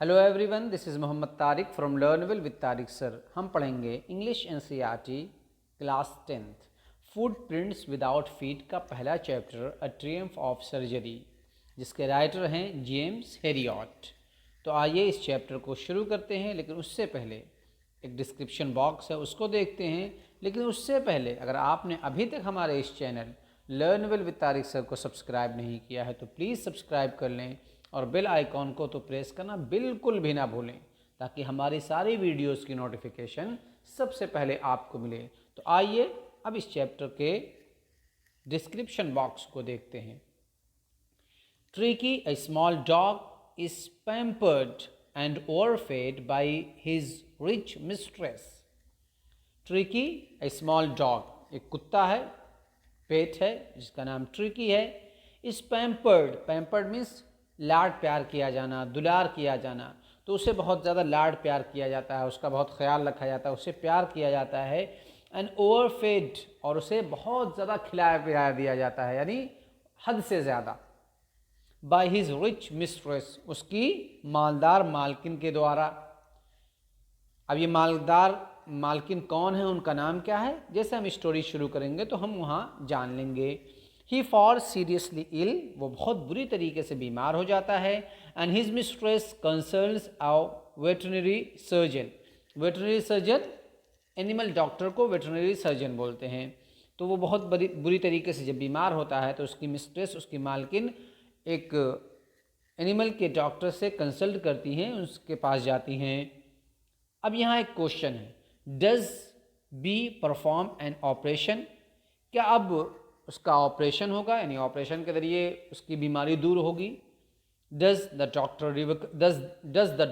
Hello everyone, this is Mohammad Tariq from Learnwell with Tariq sir. हम पढ़ेंगे English NCERT class 10th footprints without feet का पहला चैप्टर अ ट्रियम्फ ऑफ सर्जरी, जिसके writer हैं जेम्स हेरियट। तो आइए इस चैप्टर को शुरू करते हैं, लेकिन उससे पहले एक डिस्क्रिप्शन बॉक्स है, उसको देखते हैं। लेकिन उससे पहले अगर आपने अभी तक हमारे इस चैनल लर्नवेल विद तारिक सर को सब्सक्राइब नहीं किया है तो प्लीज़ सब्सक्राइब कर लें और बेल आइकॉन को तो प्रेस करना बिल्कुल भी ना भूलें, ताकि हमारी सारी वीडियोस की नोटिफिकेशन सबसे पहले आपको मिले। तो आइए अब इस चैप्टर के डिस्क्रिप्शन बॉक्स को देखते हैं। Tricky, a small dog, is pampered and overfed by his rich mistress. Tricky, a small dog, एक कुत्ता है, पेट है जिसका नाम ट्रिकी है। इस पैम्पर्ड मीन्स लाड प्यार किया जाना, दुलार किया जाना। तो उसे बहुत ज़्यादा लाड प्यार किया जाता है, उसका बहुत ख्याल रखा जाता है, उसे प्यार किया जाता है। एंड ओवरफेड, और उसे बहुत ज़्यादा खिलाया पिलाया दिया जाता है, यानी हद से ज़्यादा। बाय हिज रिच मिस्ट्रेस, उसकी मालदार मालकिन के द्वारा। अब ये मालदार मालकिन कौन है, उनका नाम क्या है, जैसे हम स्टोरी शुरू करेंगे तो हम वहाँ जान लेंगे। ही फॉर सीरियसली इल, वो बहुत बुरी तरीके से बीमार हो जाता है। And his mistress consults a veterinary surgeon. Veterinary surgeon, animal doctor को वेटरनरी सर्जन बोलते हैं। तो वो बहुत बुरी तरीके से जब बीमार होता है तो उसकी मिस्ट्रेस, उसकी मालकिन एक एनिमल के डॉक्टर से कंसल्ट करती हैं, उसके पास जाती हैं। अब यहाँ एक क्वेश्चन है, does be perform an operation, क्या अब उसका ऑपरेशन होगा, यानी ऑपरेशन के जरिए उसकी बीमारी दूर होगी। डज द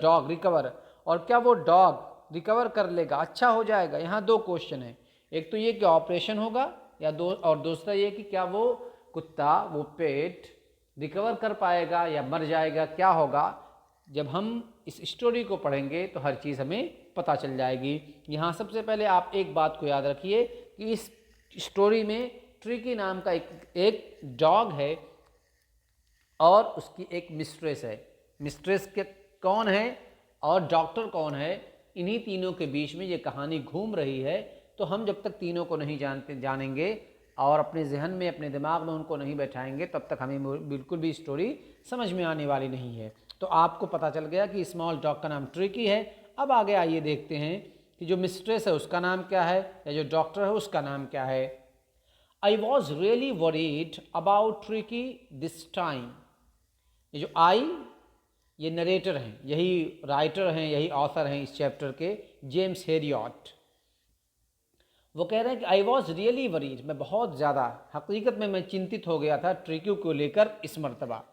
डॉग रिकवर, और क्या वो डॉग रिकवर कर लेगा, अच्छा हो जाएगा। यहाँ दो क्वेश्चन है, एक तो ये कि ऑपरेशन होगा या और दूसरा ये कि क्या वो कुत्ता, वो पेट रिकवर कर पाएगा या मर जाएगा, क्या होगा। जब हम इस स्टोरी को पढ़ेंगे तो हर चीज़ हमें पता चल जाएगी। यहाँ सबसे पहले आप एक बात को याद रखिए कि इस स्टोरी में ट्रिकी नाम का एक डॉग है और उसकी एक मिस्ट्रेस है। मिस्ट्रेस के कौन है और डॉक्टर कौन है, इन्हीं तीनों के बीच में ये कहानी घूम रही है। तो हम जब तक तीनों को नहीं जानेंगे और अपने जहन में, अपने दिमाग में उनको नहीं बैठाएंगे, तब तक हमें बिल्कुल भी स्टोरी समझ में आने वाली नहीं है। तो आपको पता चल गया कि स्मॉल डॉग का नाम ट्रिकी है। अब आगे आइए देखते हैं कि जो मिस्ट्रेस है उसका नाम क्या है, या जो डॉक्टर है उसका नाम क्या है। I was really worried about tricky this time. ये जो आई, ये नरेटर हैं, यही राइटर हैं, यही ऑथर हैं इस चैप्टर के, जेम्स हेरियट। वो कह रहे हैं कि आई वॉज रियली वरीड, मैं बहुत ज़्यादा, हकीकत में मैं चिंतित हो गया था ट्रिकी को लेकर इस मरतबा।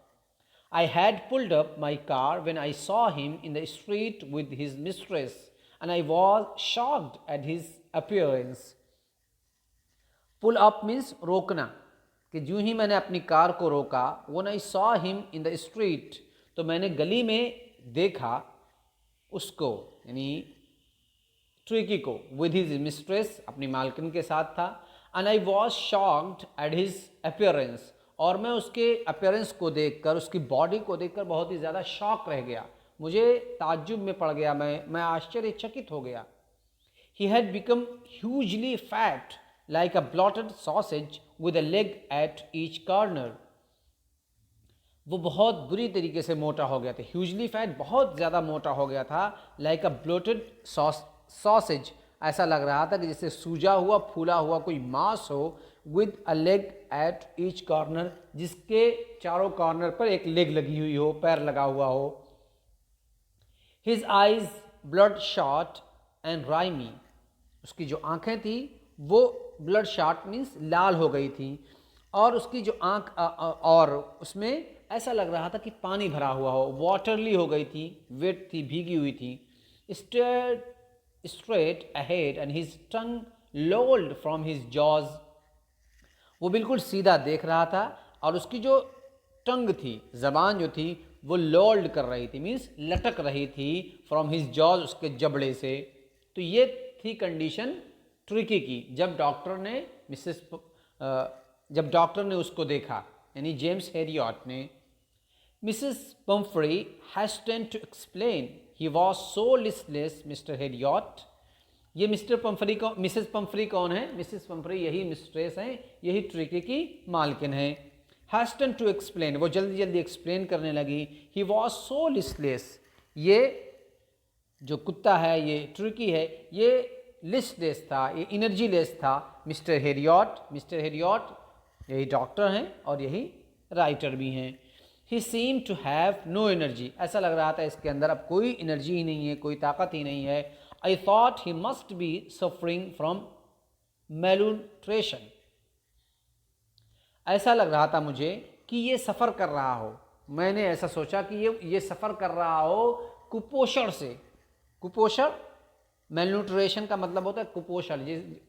I had pulled up my car when I saw him in the street with his mistress, and I was shocked at his appearance. Pull up means रोकना, कि जो ही मैंने अपनी कार को रोका, when I saw him in the street, तो मैंने गली में देखा उसको, यानी ट्रिकी को, with his mistress, अपनी मालकिन के साथ था। and I was shocked at his appearance, और मैं उसके अपीयरेंस को देखकर, उसकी बॉडी को देखकर बहुत ही ज़्यादा शॉक रह गया, मुझे ताज्जुब में पड़ गया, मैं आश्चर्यचकित हो गया। He had become hugely fat like a bloated sausage with a leg at each corner. वो बहुत बुरी तरीके से मोटा हो गया था, ह्यूजली फैट, बहुत ज़्यादा मोटा हो गया था। लाइक अ ब्लोटेड सॉसेज, ऐसा लग रहा था कि जैसे सूजा हुआ, फूला हुआ कोई मांस हो। With a leg at each corner, जिसके चारों कॉर्नर पर एक लेग लगी हुई हो, पैर लगा हुआ हो। His eyes blood shot and Raimi, उसकी जो आंखें थी वो ब्लड शॉट मीन्स लाल हो गई थी, और उसकी जो आंख और उसमें ऐसा लग रहा था कि पानी भरा हुआ हो, वाटरली हो गई थी, वेट थी, भीगी हुई थी। Straight ahead and his tongue lolled from his jaws, वो बिल्कुल सीधा देख रहा था और उसकी जो टंग थी, जबान जो थी, वो लोल्ड कर रही थी, मीन्स लटक रही थी, फ्रॉम हिज जॉज, उसके जबड़े से। तो ये थी कंडीशन ट्रिकी की जब डॉक्टर ने उसको देखा, यानी जेम्स हेरियट ने। Mrs. Pumphrey hastened to explain. He was so listless, Mr. Heriot. ये मिस्टर पम्फ्री को मिसेस पम्फ्री कौन है? मिसेस पम्फ्री यही मिस्ट्रेस हैं, यही ट्रिकी की मालकिन है। हैस्टन टू एक्सप्लेन, वो जल्दी जल्दी एक्सप्लेन करने लगी। ही वॉज सो लिस्टलेस, ये जो कुत्ता है, ये ट्रिकी है, ये लिस्टलेस था, ये एनर्जी लेस था। मिस्टर हेरियट यही डॉक्टर हैं और यही राइटर भी हैं। He seem to have no energy, ऐसा लग रहा था इसके अंदर अब कोई एनर्जी ही नहीं है, कोई ताकत ही नहीं है। I thought he must be suffering from malnutrition, ऐसा लग रहा था मुझे कि ये सफ़र कर रहा हो, मैंने ऐसा सोचा कि ये सफ़र कर रहा हो कुपोषण से। कुपोषण, मैलन्यूट्रिशन का मतलब होता है कुपोषण।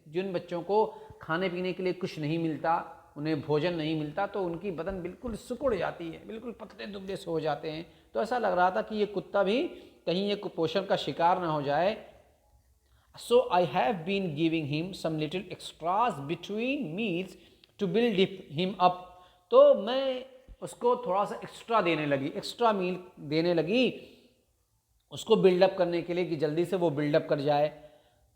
जिन बच्चों को खाने पीने के लिए कुछ नहीं मिलता, उन्हें भोजन नहीं मिलता, तो उनकी बदन बिल्कुल सिकुड़ जाती है, बिल्कुल पतले दुबले से हो जाते हैं। तो ऐसा लग रहा था कि ये कुत्ता भी कहीं ये कुपोषण का शिकार ना हो जाए। So I have been giving him some little extras between meals to build him up, तो मैं उसको थोड़ा सा एक्स्ट्रा देने लगी, एक्स्ट्रा मील देने लगी उसको बिल्डअप करने के लिए कि जल्दी से वो बिल्डअप कर जाए।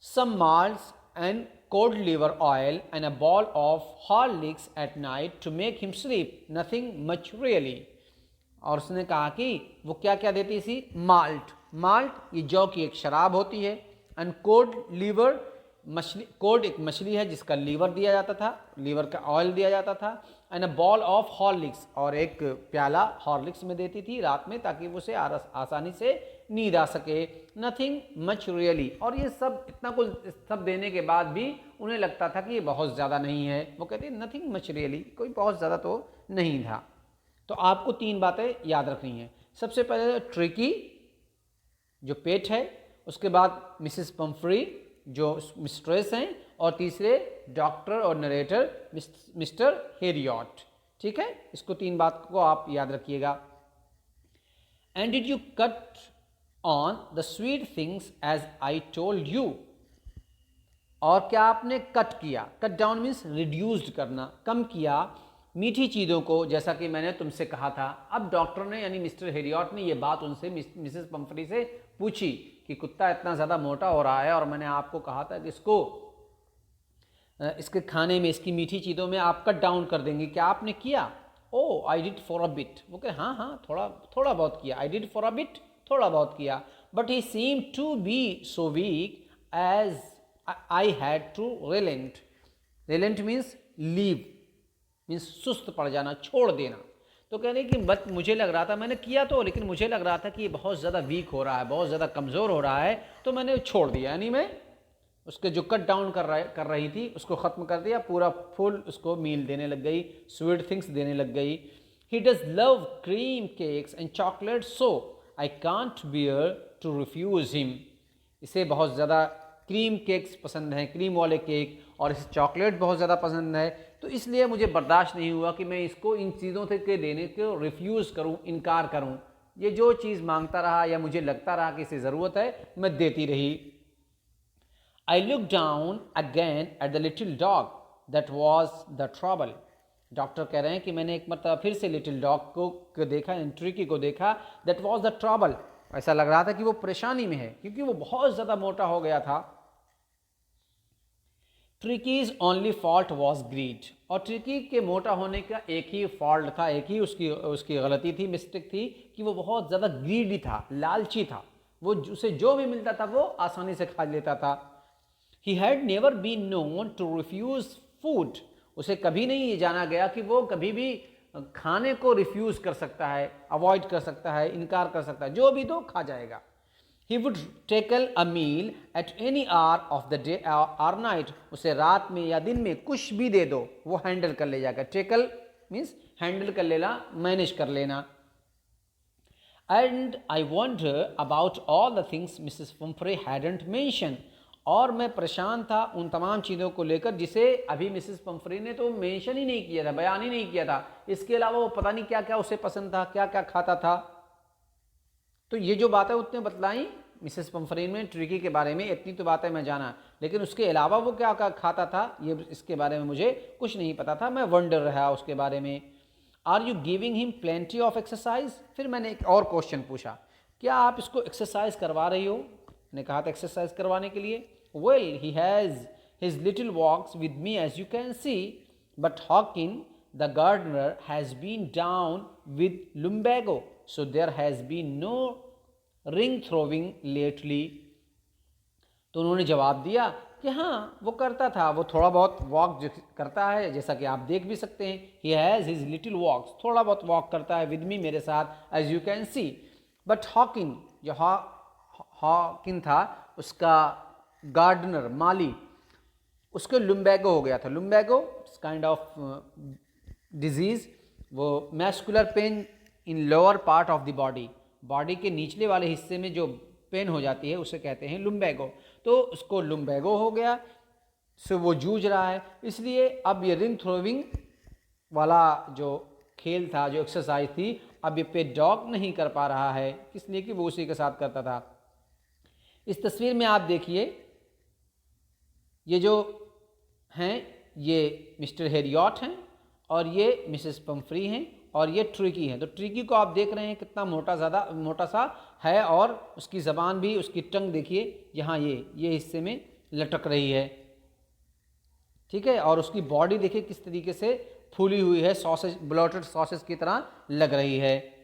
सम माल्ट्स and cold liver oil and a ball of Horlicks at night to make him sleep, nothing much really। और उसने कहा कि वो क्या क्या देती थी? माल्ट ये जौ की एक शराब होती है। एंड कोल्ड लीवर, मछली, कोल्ड एक मछली है जिसका लीवर दिया जाता था, लीवर का ऑयल दिया जाता था। And a ball of Horlicks, और एक प्याला हॉर्लिक्स में देती थी रात में, ताकि उसे आसानी से नींद आ सके। नथिंग मच रियली, और ये सब इतना कुछ सब देने के बाद भी उन्हें लगता था कि ये बहुत ज़्यादा नहीं है। वो कहते नथिंग मच रियली, कोई बहुत ज़्यादा तो नहीं था। तो आपको 3 बातें याद रखनी है। सबसे पहले ट्रिकी जो पेट है, उसके बाद मिसेस पम्फ्री जो मिस्ट्रेस हैं, और तीसरे डॉक्टर और नरेटर मिस्टर हेरियट। ठीक है, इसको 3 बात को आप याद रखिएगा। And did you cut on the sweet things as I told you, और क्या आपने कट किया? कट डाउन मीन्स रिड्यूस्ड करना, कम किया मीठी चीज़ों को, जैसा कि मैंने तुमसे कहा था। अब डॉक्टर ने यानी मिस्टर हेरियट ने ये बात उनसे मिसेस पम्फ्री से पूछी कि कुत्ता इतना ज़्यादा मोटा हो रहा है और मैंने आपको कहा था कि इसके खाने में, इसकी मीठी चीज़ों में आप कट डाउन कर देंगे, क्या आपने किया? Oh I did for a bit, वो कहे हाँ थोड़ा बहुत किया। I did for a bit, थोड़ा बहुत किया। But he seem to be so weak as I had to relent. Relent means leave, means सुस्त पड़ जाना, छोड़ देना। तो कहने की बट मुझे लग रहा था, मैंने किया तो, लेकिन मुझे लग रहा था कि ये बहुत ज़्यादा वीक हो रहा है, बहुत ज़्यादा कमज़ोर हो रहा है, तो मैंने छोड़ दिया। यानी मैं उसके जो कट डाउन कर रही थी उसको ख़त्म कर दिया, पूरा फुल उसको मील देने लग गई, स्वीट थिंग्स देने लग गई। He does love cream cakes and chocolate, so I can't bear to refuse him. इसे बहुत ज़्यादा क्रीम केक्स पसंद हैं, क्रीम वाले केक, और इसे चॉकलेट बहुत ज़्यादा पसंद है, तो इसलिए मुझे बर्दाश्त नहीं हुआ कि मैं इसको इन चीज़ों के देने को रिफ्यूज़ करूं, इनकार करूं। ये जो चीज़ मांगता रहा या मुझे लगता रहा कि इसे ज़रूरत है, मैं देती रही। I look down again at the little dog that was the trouble. Doctor कह रहे हैं कि मैंने एक मरतबा फिर से लिटिल डॉग को देखा, ट्रिकी को देखा, दैट वॉज द ट्रबल। ऐसा लग रहा था कि वो परेशानी में है, क्योंकि वो बहुत ज़्यादा मोटा हो गया था। Tricki's only fault was greed, और ट्रिकी के मोटा होने का एक ही फॉल्ट था, एक ही उसकी गलती थी, मिस्टेक थी, कि वो बहुत ज़्यादा ग्रीडी था, लालची था। वो उसे जो भी मिलता था वो आसानी से खा लेता था। He had never been known to refuse food, उसे कभी नहीं जाना गया कि वो कभी भी खाने को रिफ्यूज़ कर सकता है, अवॉइड कर सकता है, इनकार कर सकता है, जो भी दो खा जाएगा। He would tackle a meal at any hour of the day or night, उसे रात में या दिन में कुछ भी दे दो वो हैंडल कर ले जाएगा। टेकल मीन्स हैंडल कर लेना, मैनेज कर लेना। And I wonder about all the things Mrs Pomfrey hadn't mention, और मैं परेशान था उन तमाम चीज़ों को लेकर जिसे अभी मिसेस पम्फ्रे ने तो मेंशन ही नहीं किया था, बयान ही नहीं किया था। इसके अलावा वो पता नहीं क्या क्या उसे पसंद था, क्या क्या खाता था। तो ये जो बातें उतने बतलाई मिसेस पम्फ्रे ने ट्रिकी के बारे में, इतनी तो बातें मैं जाना, लेकिन उसके अलावा वो क्या खाता था ये इसके बारे में मुझे कुछ नहीं पता था। मैं वंडर रहा उसके बारे में। Are you giving him plenty of exercise? फिर मैंने एक और क्वेश्चन पूछा, क्या आप इसको एक्सरसाइज करवा रही हो? मैंने कहा था एक्सरसाइज करवाने के लिए। Well he has his little walks with me as you can see, but Hodgkin the gardener has been down with lumbago, so there has been no ring throwing lately. तो उन्होंने जवाब दिया कि हाँ वो करता था, वो थोड़ा बहुत वॉक करता है, जैसा कि आप देख भी सकते हैं। He has his little walks, थोड़ा बहुत वॉक करता है विद मी, मेरे साथ, as you can see. But Hodgkin, जो हॉकिन था उसका गार्डनर, माली, उसको लुम्बैगो हो गया था। लुम्बैगो काइंड ऑफ डिजीज, वो muscular pain in lower part of the body, body के निचले वाले हिस्से में जो पेन हो जाती है उसे कहते हैं लुम्बैगो। तो उसको लुम्बैगो हो गया, सो वो जूझ रहा है। इसलिए अब ये रिंग थ्रोविंग वाला जो खेल था, जो एक्सरसाइज थी, अब ये पेट डॉग नहीं कर पा रहा है, इसलिए कि वो उसी के साथ करता था। इस तस्वीर में आप देखिए, ये जो हैं ये मिस्टर हेरियट हैं और ये मिसेस पंफ्री हैं और ये ट्रिकी है। तो ट्रिकी को आप देख रहे हैं कितना मोटा सा है, और उसकी ज़बान भी, उसकी टंग देखिए यहाँ ये हिस्से में लटक रही है, ठीक है। और उसकी बॉडी देखिए किस तरीके से फूली हुई है, सॉसेज, ब्लोटेड सॉसेज की तरह लग रही है।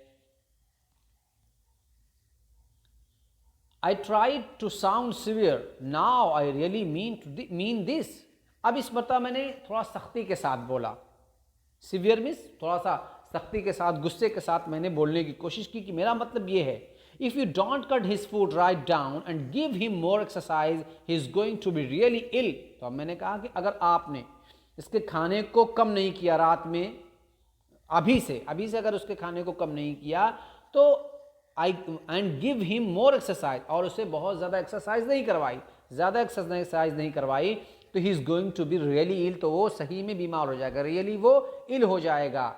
I tried to sound severe, now I really mean this. अब इस मरतबा मैंने थोड़ा सख्ती के साथ बोला। सिवियर मीन्स थोड़ा सा सख्ती के साथ, गुस्से के साथ मैंने बोलने की कोशिश की कि मेरा मतलब ये है, if you don't cut his food right down and give him more exercise he is going to be really ill. तो अब मैंने कहा कि अगर आपने इसके खाने को कम नहीं किया रात में, अभी से अगर उसके खाने को कम नहीं किया तो and give him more exercise, और उसे बहुत ज़्यादा एक्सरसाइज नहीं करवाई, तो he is going to be really ill, तो वो सही में बीमार हो जाएगा, रियली वो इल हो जाएगा।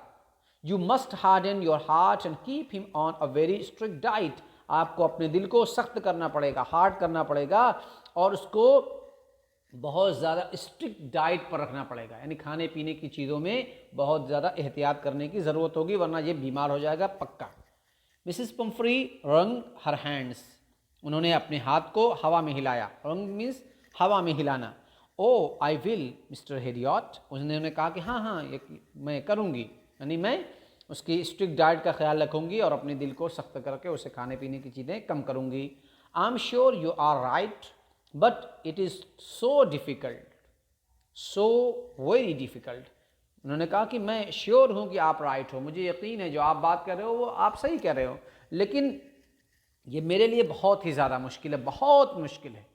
You must harden your heart and keep him on a very strict diet. आपको अपने दिल को सख्त करना पड़ेगा, हार्ड करना पड़ेगा, और उसको बहुत ज़्यादा स्ट्रिक्ट डाइट पर रखना पड़ेगा, यानी खाने पीने की चीज़ों में बहुत ज़्यादा एहतियात करने की ज़रूरत होगी, वरना ये बीमार हो जाएगा पक्का। मिसिस पंफ्री रंग हर हैंड्स, उन्होंने अपने हाथ को हवा में हिलाया। रंग मीन्स हवा में हिलाना। ओ आई विल मिस्टर हेरियट, उन्होंने कहा कि हाँ हाँ ये मैं करूँगी, यानी मैं उसकी स्ट्रिक्ट डाइट का ख्याल रखूँगी और अपने दिल को सख्त करके उसे खाने पीने की चीज़ें कम करूँगी। I am sure you are right but it is so difficult, so very difficult. उन्होंने कहा कि मैं श्योर हूँ कि आप राइट हो, मुझे यकीन है जो आप बात कर रहे हो वो आप सही कह रहे हो, लेकिन ये मेरे लिए बहुत ही ज़्यादा मुश्किल है, बहुत मुश्किल है।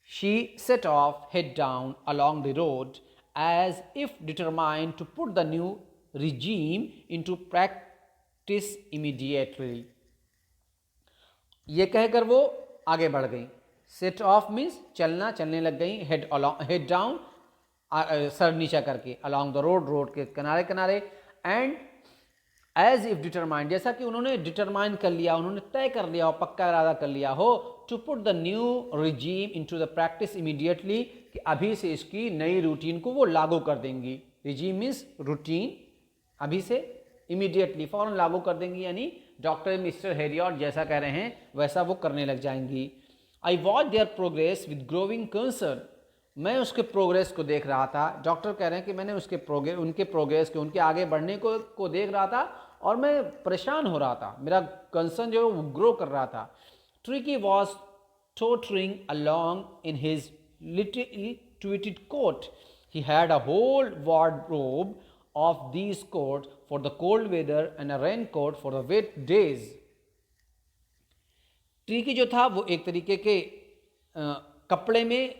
She set off head down along the road as if determined to put the new regime into practice immediately. ये कहकर वो आगे बढ़ गई। Set off means चलने लग गई, head down सर नीचा करके, along the road के किनारे, and as if determined, जैसा कि उन्होंने डिटरमाइन कर लिया, उन्होंने तय कर लिया हो, पक्का इरादा कर लिया हो, to put the new regime into the practice immediately, कि अभी से इसकी नई रूटीन को वो लागू कर देंगी। रिजीम मीन्स रूटीन, अभी से इमीडिएटली फौरन लागू कर देंगी, यानी डॉक्टर मिस्टर हेरियट जैसा कह रहे हैं वैसा वो करने लग जाएंगी। I watch there progress with growing concern, मैं उसके प्रोग्रेस को देख रहा था। डॉक्टर कह रहे हैं कि मैंने उनके प्रोग्रेस को, उनके आगे बढ़ने को देख रहा था और मैं परेशान हो रहा था, मेरा कंसर्न जो है वो ग्रो कर रहा था। Tricky was tottering along in his little tweeted coat. He had a whole wardrobe of these coats for the cold weather and a raincoat for the wet days. Tricky जो था वो एक तरीके के कपड़े में,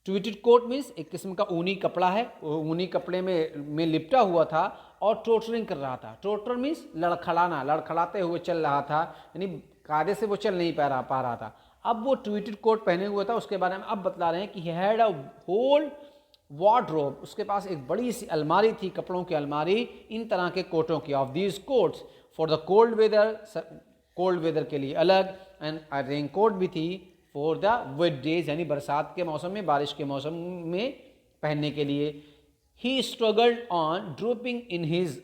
ट्वीटेड कोट मीन्स एक किस्म का ऊनी कपड़ा है, ऊनी कपड़े में लिपटा हुआ था और टोटरिंग कर रहा था। टोटर मीन्स लड़खड़ाना, लड़खड़ाते हुए चल रहा था, यानी कायदे से वो चल नहीं पा रहा था। अब वो ट्वीटेड कोट पहने हुए था, उसके बारे में अब बतला रहे हैं कि he had a whole wardrobe, उसके पास एक बड़ी सी अलमारी थी, कपड़ों की अलमारी, इन तरह के कोटों की। Of these coats for the cold weather, cold weather के लिए अलग, एंड रेन कोट भी थी फॉर द वेट डेज, यानी बरसात के मौसम में, बारिश के मौसम में पहनने के लिए। He struggled on drooping in his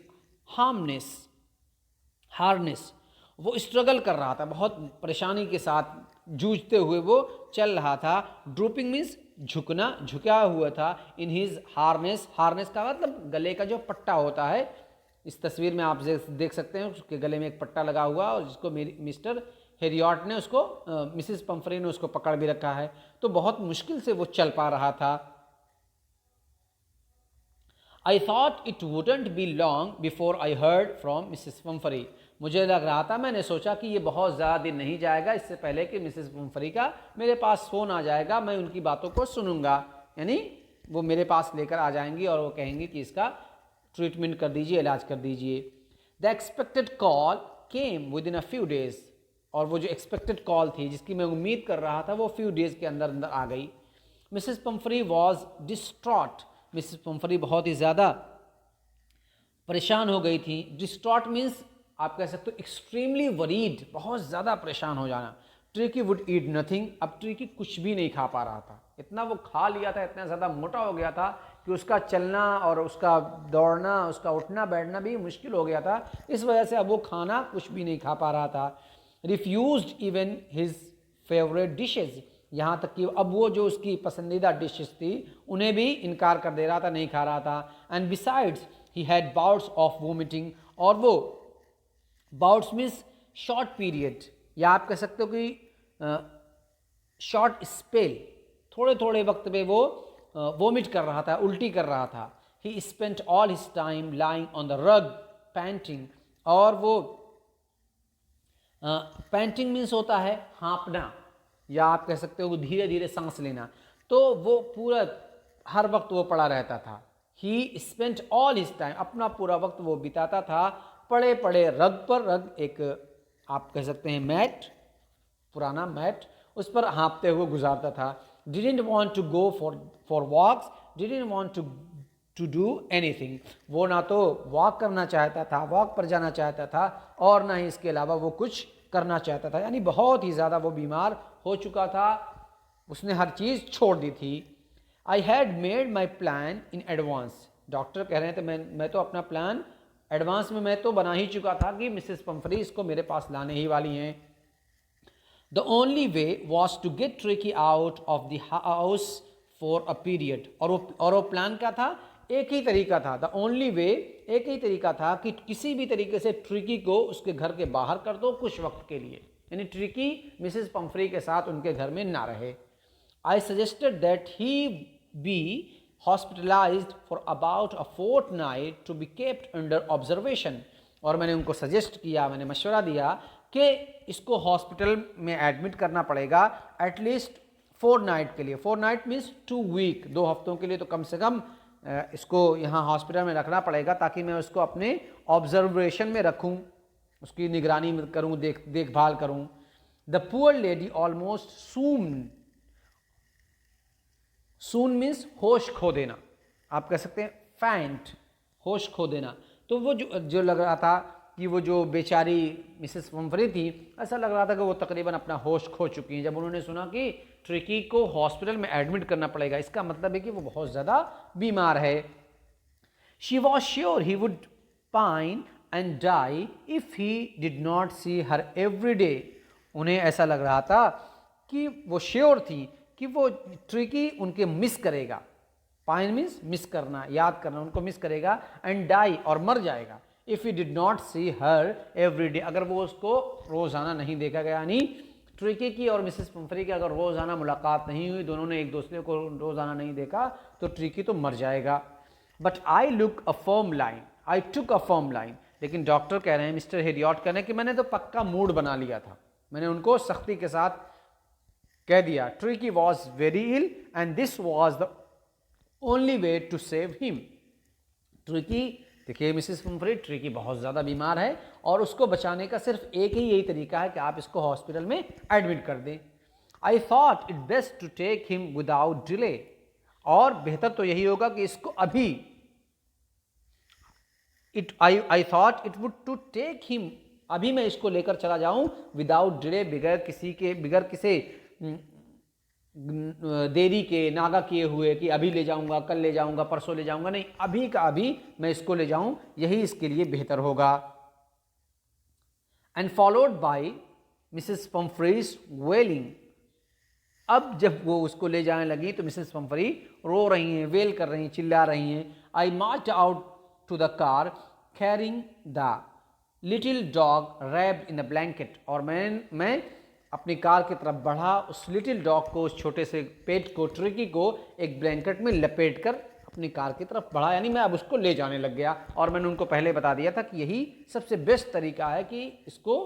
harness, वो स्ट्रगल कर रहा था, बहुत परेशानी के साथ जूझते हुए वो चल रहा था। ड्रूपिंग मीन्स झुकना, झुका हुआ था। इन हिज हार्नेस, हार्नेस का मतलब गले का जो पट्टा होता है। इस तस्वीर में आप देख सकते हैं उसके गले में एक पट्टा लगा हुआ और जिसको मिस्टर हेरियट ने उसको मिसिस पंफरी ने उसको पकड़ भी रखा है। तो बहुत मुश्किल से वो चल पा रहा था। I thought it wouldn't be long before I heard from Mrs Pumphrey. मुझे लग रहा था, मैंने सोचा कि ये बहुत ज़्यादा दिन नहीं जाएगा इससे पहले कि मिसिस पंफरी का मेरे पास फ़ोन आ जाएगा, मैं उनकी बातों को सुनूंगा। यानी वो मेरे पास लेकर आ जाएंगी और वो कहेंगी कि इसका ट्रीटमेंट कर दीजिए, इलाज कर दीजिए। The expected call came with in a few days. और वो जो एक्सपेक्टेड कॉल थी, जिसकी मैं उम्मीद कर रहा था, वो फ्यू डेज के अंदर अंदर आ गई। Mrs Pumphrey was distraught. Mrs Pumphrey बहुत ही ज़्यादा परेशान हो गई थी। डिस्ट्रॉट मीन्स आप कह सकते हो एक्सट्रीमली वरीड, बहुत ज़्यादा परेशान हो जाना। Tricky would eat nothing. अब ट्रिकी कुछ भी नहीं खा पा रहा था, इतना वो खा लिया था, इतना ज़्यादा मोटा हो गया था कि उसका चलना और उसका दौड़ना, उसका उठना बैठना भी मुश्किल हो गया था। इस वजह से अब वो खाना कुछ भी नहीं खा पा रहा था। Refused even his favourite dishes. यहाँ तक कि अब वो जो उसकी पसंदीदा डिशेस थी उन्हें भी इनकार कर दे रहा था, नहीं खा रहा था। And besides he had bouts of vomiting. और वो बाउट्स मीन्स शॉर्ट पीरियड, या आप कह सकते हो कि शॉर्ट स्पेल, थोड़े थोड़े वक्त में वो वोमिट कर रहा था, उल्टी कर रहा था। ही spent all his time lying on the rug painting. और वो पैंटिंग मीन्स होता है हाँपना, या आप कह सकते हो धीरे धीरे सांस लेना। तो वो पूरा हर वक्त वो पड़ा रहता था। ही स्पेंट ऑल हिज टाइम, अपना पूरा वक्त वो बिताता था पड़े पड़े रग पर। रग एक आप कह सकते हैं मैट, पुराना मैट, उस पर हाँपते हुए गुजारता था। Didn't want to go for walks, didn't want to do anything. वो ना तो वॉक करना चाहता था, वॉक पर जाना चाहता था, और ना ही इसके अलावा वो कुछ करना चाहता था। यानी बहुत ही ज़्यादा वो बीमार हो चुका था, उसने हर चीज़ छोड़ दी थी। I had made my plan in advance. Doctor कह रहे थे मैं तो अपना प्लान एडवांस में मैं तो बना ही चुका था कि मिसेस पंफरी इसको मेरे पास लाने ही वाली हैं। The only way was to get Tricki out of the house for a period. और वो प्लान क्या था, एक ही तरीका था। द ओनली वे, एक ही तरीका था कि किसी भी तरीके से ट्रिकी को उसके घर के बाहर कर दो कुछ वक्त के लिए, यानी ट्रिकी मिसेस पंफरी के साथ उनके घर में ना रहे। I suggested that he be hospitalized for about a fortnight to be kept under observation। और मैंने उनको सजेस्ट किया, मैंने मशवरा दिया कि इसको हॉस्पिटल में एडमिट करना पड़ेगा एटलीस्ट 4 नाइट के लिए। 4 नाइट मीन्स 2 वीक, 2 हफ्तों के लिए तो कम से कम इसको यहाँ हॉस्पिटल में रखना पड़ेगा, ताकि मैं उसको अपने ऑब्जर्वेशन में रखूँ, उसकी निगरानी करूँ, देखभाल करूँ। The poor lady almost soon means होश खो देना, आप कह सकते हैं फैंट, होश खो देना। तो वो जो लग रहा था कि वो जो बेचारी मिसेस पंफरी थी, ऐसा लग रहा था कि वो तकरीबन अपना होश खो चुकी हैं। जब उन्होंने सुना कि ट्रिकी को हॉस्पिटल में एडमिट करना पड़ेगा, इसका मतलब है कि वो बहुत ज़्यादा बीमार है। She was sure he would pine and die if he did not see her every day. उन्हें ऐसा लग रहा था कि वो श्योर थी कि वो ट्रिकी उनके मिस करेगा। पाइन मीन्स मिस करना, याद करना, उनको मिस करेगा। एंड डाई, और मर जाएगा। If he did not see her every day, अगर वो उसको रोज़ाना नहीं देखा गया, यानी ट्रिकी की और मिसेस पंफरी की अगर रोज़ाना मुलाकात नहीं हुई, दोनों ने एक दूसरे को रोज़ाना नहीं देखा, तो ट्रिकी तो मर जाएगा। But I look a firm line, I took a firm line. लेकिन डॉक्टर कह रहे हैं, मिस्टर हेरियट कह रहे हैं कि मैंने तो पक्का मूड बना लिया था, मैंने उनको सख्ती के साथ कह दिया Tricki was very ill and this was the only way to save him. Tricki, देखिए मिसेस पंफरी, ट्रिकी बहुत ज़्यादा बीमार है और उसको बचाने का सिर्फ एक ही यही तरीका है कि आप इसको हॉस्पिटल में एडमिट कर दें। I thought it best to take him without delay. और बेहतर तो यही होगा कि इसको अभी I thought it would to take him, अभी मैं इसको लेकर चला जाऊं विदाउट डिले, बगैर किसी देरी के, नागा किए हुए कि अभी ले जाऊंगा, कल ले जाऊंगा, परसों ले जाऊंगा, नहीं, अभी का अभी मैं इसको ले जाऊं, यही इसके लिए बेहतर होगा। एंड फॉलोड बाय मिसेस पम्फ्रीज वेलिंग। अब जब वो उसको ले जाने लगी तो मिसेस पम्फ्री रो रही हैं, वेल कर रही हैं, चिल्ला रही हैं। I marched out to the car carrying the little dog wrapped in a blanket. और मैं अपनी कार की तरफ बढ़ा, उस लिटिल डॉग को, उस छोटे से पेट को, ट्रिकी को एक ब्लैंकेट में लपेट कर अपनी कार की तरफ बढ़ा, यानी मैं अब उसको ले जाने लग गया। और मैंने उनको पहले बता दिया था कि यही सबसे बेस्ट तरीका है कि इसको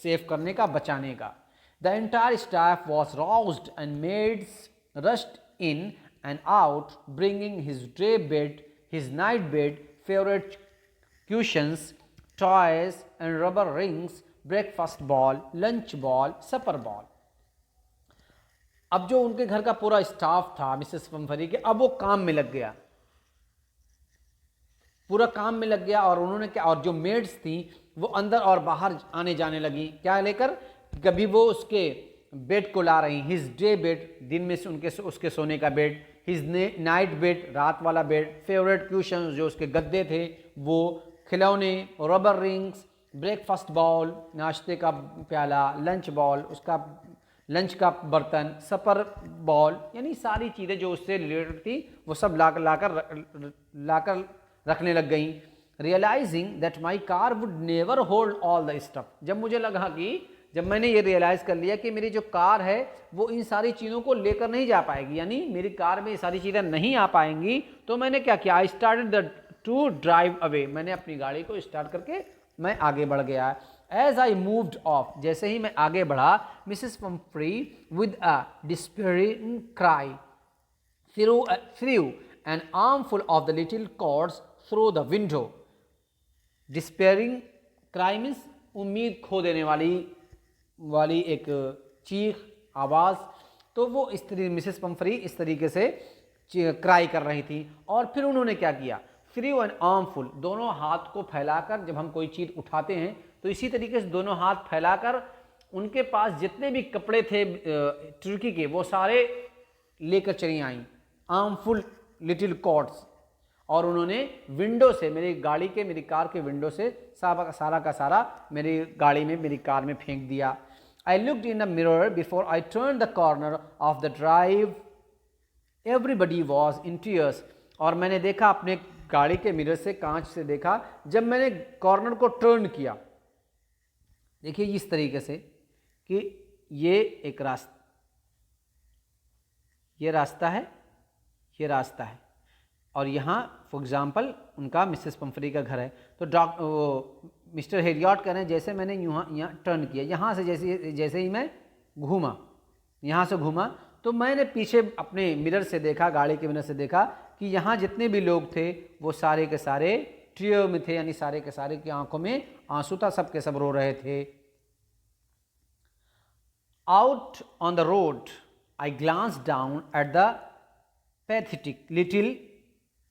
सेव करने का, बचाने का। The entire staff was roused and maids rushed in and out, bringing his day bed, his night bed, favorite cushions, toys and rubber rings, breakfast ball, lunch ball, supper ball. अब जो उनके घर का पूरा स्टाफ था Mrs पम्फरी के, अब वो काम में लग गया, पूरा काम में लग गया। और उन्होंने क्या, और जो मेड्स थी वो अंदर और बाहर आने जाने लगी, क्या लेकर, कभी वो उसके बेड को ला रही, हिज डे बेड, दिन में से उसके सोने का बेड, हिज नाइट बेड, रात वाला बेड, फेवरेट क्यूशन, जो उसके गद्दे थे वो, खिलौने, रबर रिंग्स, ब्रेकफास्ट बॉल, नाश्ते का प्याला, लंच बॉल, उसका लंच का बर्तन, सपर बॉल, यानी सारी चीज़ें जो उससे रिलेटेड थी वो सब लाकर रखने लग गई। Realising that my car would never hold all the stuff. जब मुझे लगा कि, जब मैंने ये रियलाइज़ कर लिया कि मेरी जो कार है वो इन सारी चीज़ों को लेकर नहीं जा पाएगी, यानी मेरी कार में ये सारी चीज़ें नहीं आ पाएंगी, तो मैंने क्या किया, I started to drive away. मैंने अपनी गाड़ी को स्टार्ट करके मैं आगे बढ़ गया। एज आई मूव्ड ऑफ, जैसे ही मैं आगे बढ़ा, Mrs Pomfrey with a despairing cry threw an armful of the little cords through the window. Despairing cry means उम्मीद खो देने वाली एक चीख, आवाज़। तो वो इस तरीके, मिसेस पम्फ्री इस तरीके से क्राई कर रही थी। और फिर उन्होंने क्या किया, थ्रू एन आर्मफुल, दोनों हाथ को फैलाकर, जब हम कोई चीज़ उठाते हैं तो इसी तरीके से दोनों हाथ फैलाकर उनके पास जितने भी कपड़े थे तुर्की के, वो सारे लेकर चली आईं, आर्मफुल लिटिल कॉर्ड्स। और उन्होंने विंडो से, मेरी गाड़ी के, मेरी कार के विंडो से सारा का सारा मेरी गाड़ी में, मेरी कार में फेंक दिया। I looked in the mirror before I turn the corner of the drive, everybody was in tears. और मैंने देखा अपने गाड़ी के मिरर से, कांच से देखा, जब मैंने कॉर्नर को टर्न किया, देखिए इस तरीके से कि ये एक रास्ता, ये रास्ता है, ये रास्ता है, और यहाँ फॉर एग्जांपल उनका मिसेस पम्फ्री का घर है। तो मिस्टर हेरियट कह रहे हैं, जैसे मैंने यहाँ टर्न किया, यहाँ से जैसे ही मैं घूमा, यहाँ से घूमा, तो मैंने पीछे अपने मिरर से देखा, गाड़ी के मिरर से देखा कि यहाँ जितने भी लोग थे वो सारे के सारे टीयर में थे, यानी सारे के सारे की आंखों में आंसू था, सब के सब रो रहे थे। Out on the road I glance down at the pathetic little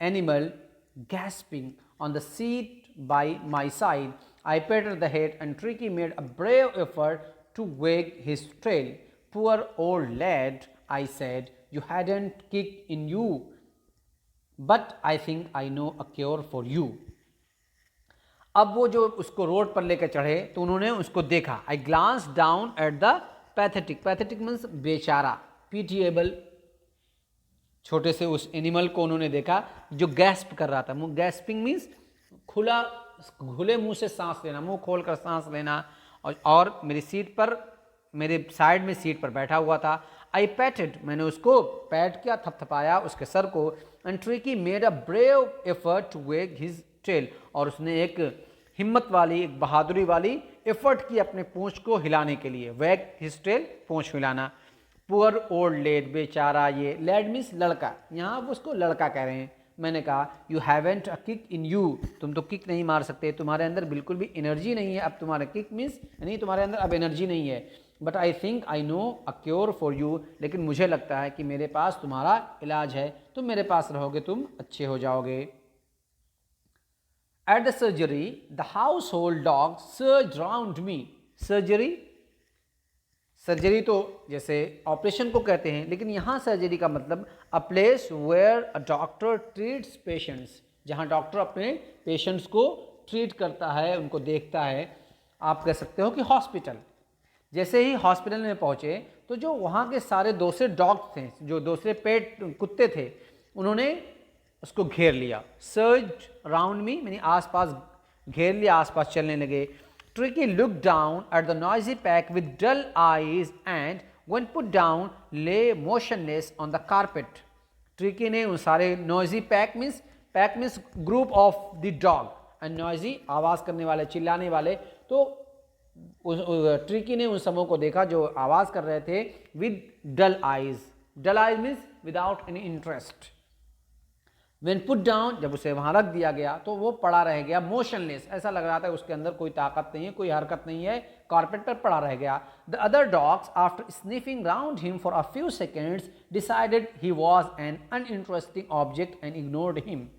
animal gasping on the seat by my side. I patted the head and Tricky made a brave effort to wag his tail. Poor old lad, I said, you hadn't kicked in you, but I think I know a cure for you. अब वो जो उसको road पर लेकर चढ़े तो उन्होंने उसको देखा। I glanced down at the pathetic, pathetic means बेचारा, pitiable, छोटे से उस एनिमल को उन्होंने देखा जो गैस्प कर रहा था। मुंह, गैस्पिंग मीन्स खुले मुंह से सांस लेना, मुंह खोलकर सांस लेना। और मेरी सीट पर, मेरे साइड में सीट पर बैठा हुआ था। आई पैटेड, मैंने उसको पैट किया, थपथपाया उसके सर को। And Tricki made a brave effort to wag his tail, और उसने एक हिम्मत वाली, एक बहादुरी वाली एफर्ट की अपने पूंछ को हिलाने के लिए। वेग हिज टेल, पूंछ हिलाना। पुअर ओल्ड लेड, बेचारा, ये लेड मीन्स लड़का, यहाँ आप उसको लड़का कह रहे हैं। मैंने कहा you haven't a kick in you, तुम तो किक नहीं मार सकते, तुम्हारे अंदर बिल्कुल भी एनर्जी नहीं है अब, तुम्हारा किक मीन्स नहीं, तुम्हारे अंदर अब एनर्जी नहीं है। But I think I know a cure for you, लेकिन मुझे लगता है कि मेरे पास तुम्हारा इलाज है, तुम मेरे पास रहोगे, तुम अच्छे हो जाओगे। At the surgery the house hold dog surge round me. Surgery, surgery तो जैसे ऑपरेशन को कहते हैं, लेकिन यहाँ सर्जरी का मतलब a place where a doctor treats patients, जहाँ डॉक्टर अपने पेशेंट्स को ट्रीट करता है, उनको देखता है। आप कह सकते हो कि हॉस्पिटल। जैसे ही हॉस्पिटल में पहुँचे तो जो वहाँ के सारे दूसरे डॉग्स थे, जो दूसरे पेट कुत्ते थे, उन्होंने उसको घेर लिया। सर्ज राउंड मी, मैंने आसपास घेर लिया, आसपास चलने लगे। Tricky looked down at the noisy pack with dull eyes and when put down lay motionless on the carpet. Tricky ने उन सारे noisy pack means group of the dog and noisy आवाज़ करने वाले, चिल्लाने वाले। तो ट्रिकी ने उन सबों को देखा जो आवाज़ कर रहे थे with dull eyes. Dull eyes means without any interest. When put down, जब उसे वहाँ रख दिया गया तो वो पड़ा रह गया मोशनलेस, ऐसा लग रहा था उसके अंदर कोई ताकत नहीं है, कोई हरकत नहीं है, कारपेट पर पड़ा रह गया। The other dogs, after sniffing round him for a few seconds, decided he was an uninteresting object and ignored him.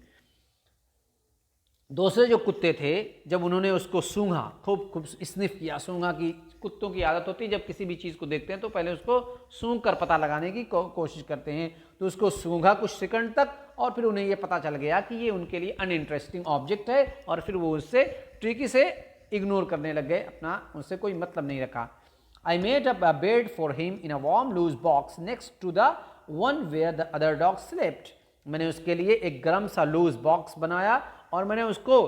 दूसरे जो कुत्ते थे, जब उन्होंने उसको सूंघा, खूब स्निफ किया, सूंघा की कुत्तों की आदत होती है, जब किसी भी चीज़ को देखते हैं तो पहले उसको सूंघ कर पता लगाने की कोशिश करते हैं। तो उसको सूंघा कुछ सेकंड तक और फिर उन्हें ये पता चल गया कि ये उनके लिए अनइंटरेस्टिंग ऑब्जेक्ट है और फिर वो उससे ट्रिकी से इग्नोर करने लग गए, अपना उनसे कोई मतलब नहीं रखा। I made a bed for him in a warm loose box next to the one where the other dog slept. मैंने उसके लिए एक गर्म सा लूज बॉक्स बनाया और मैंने उसको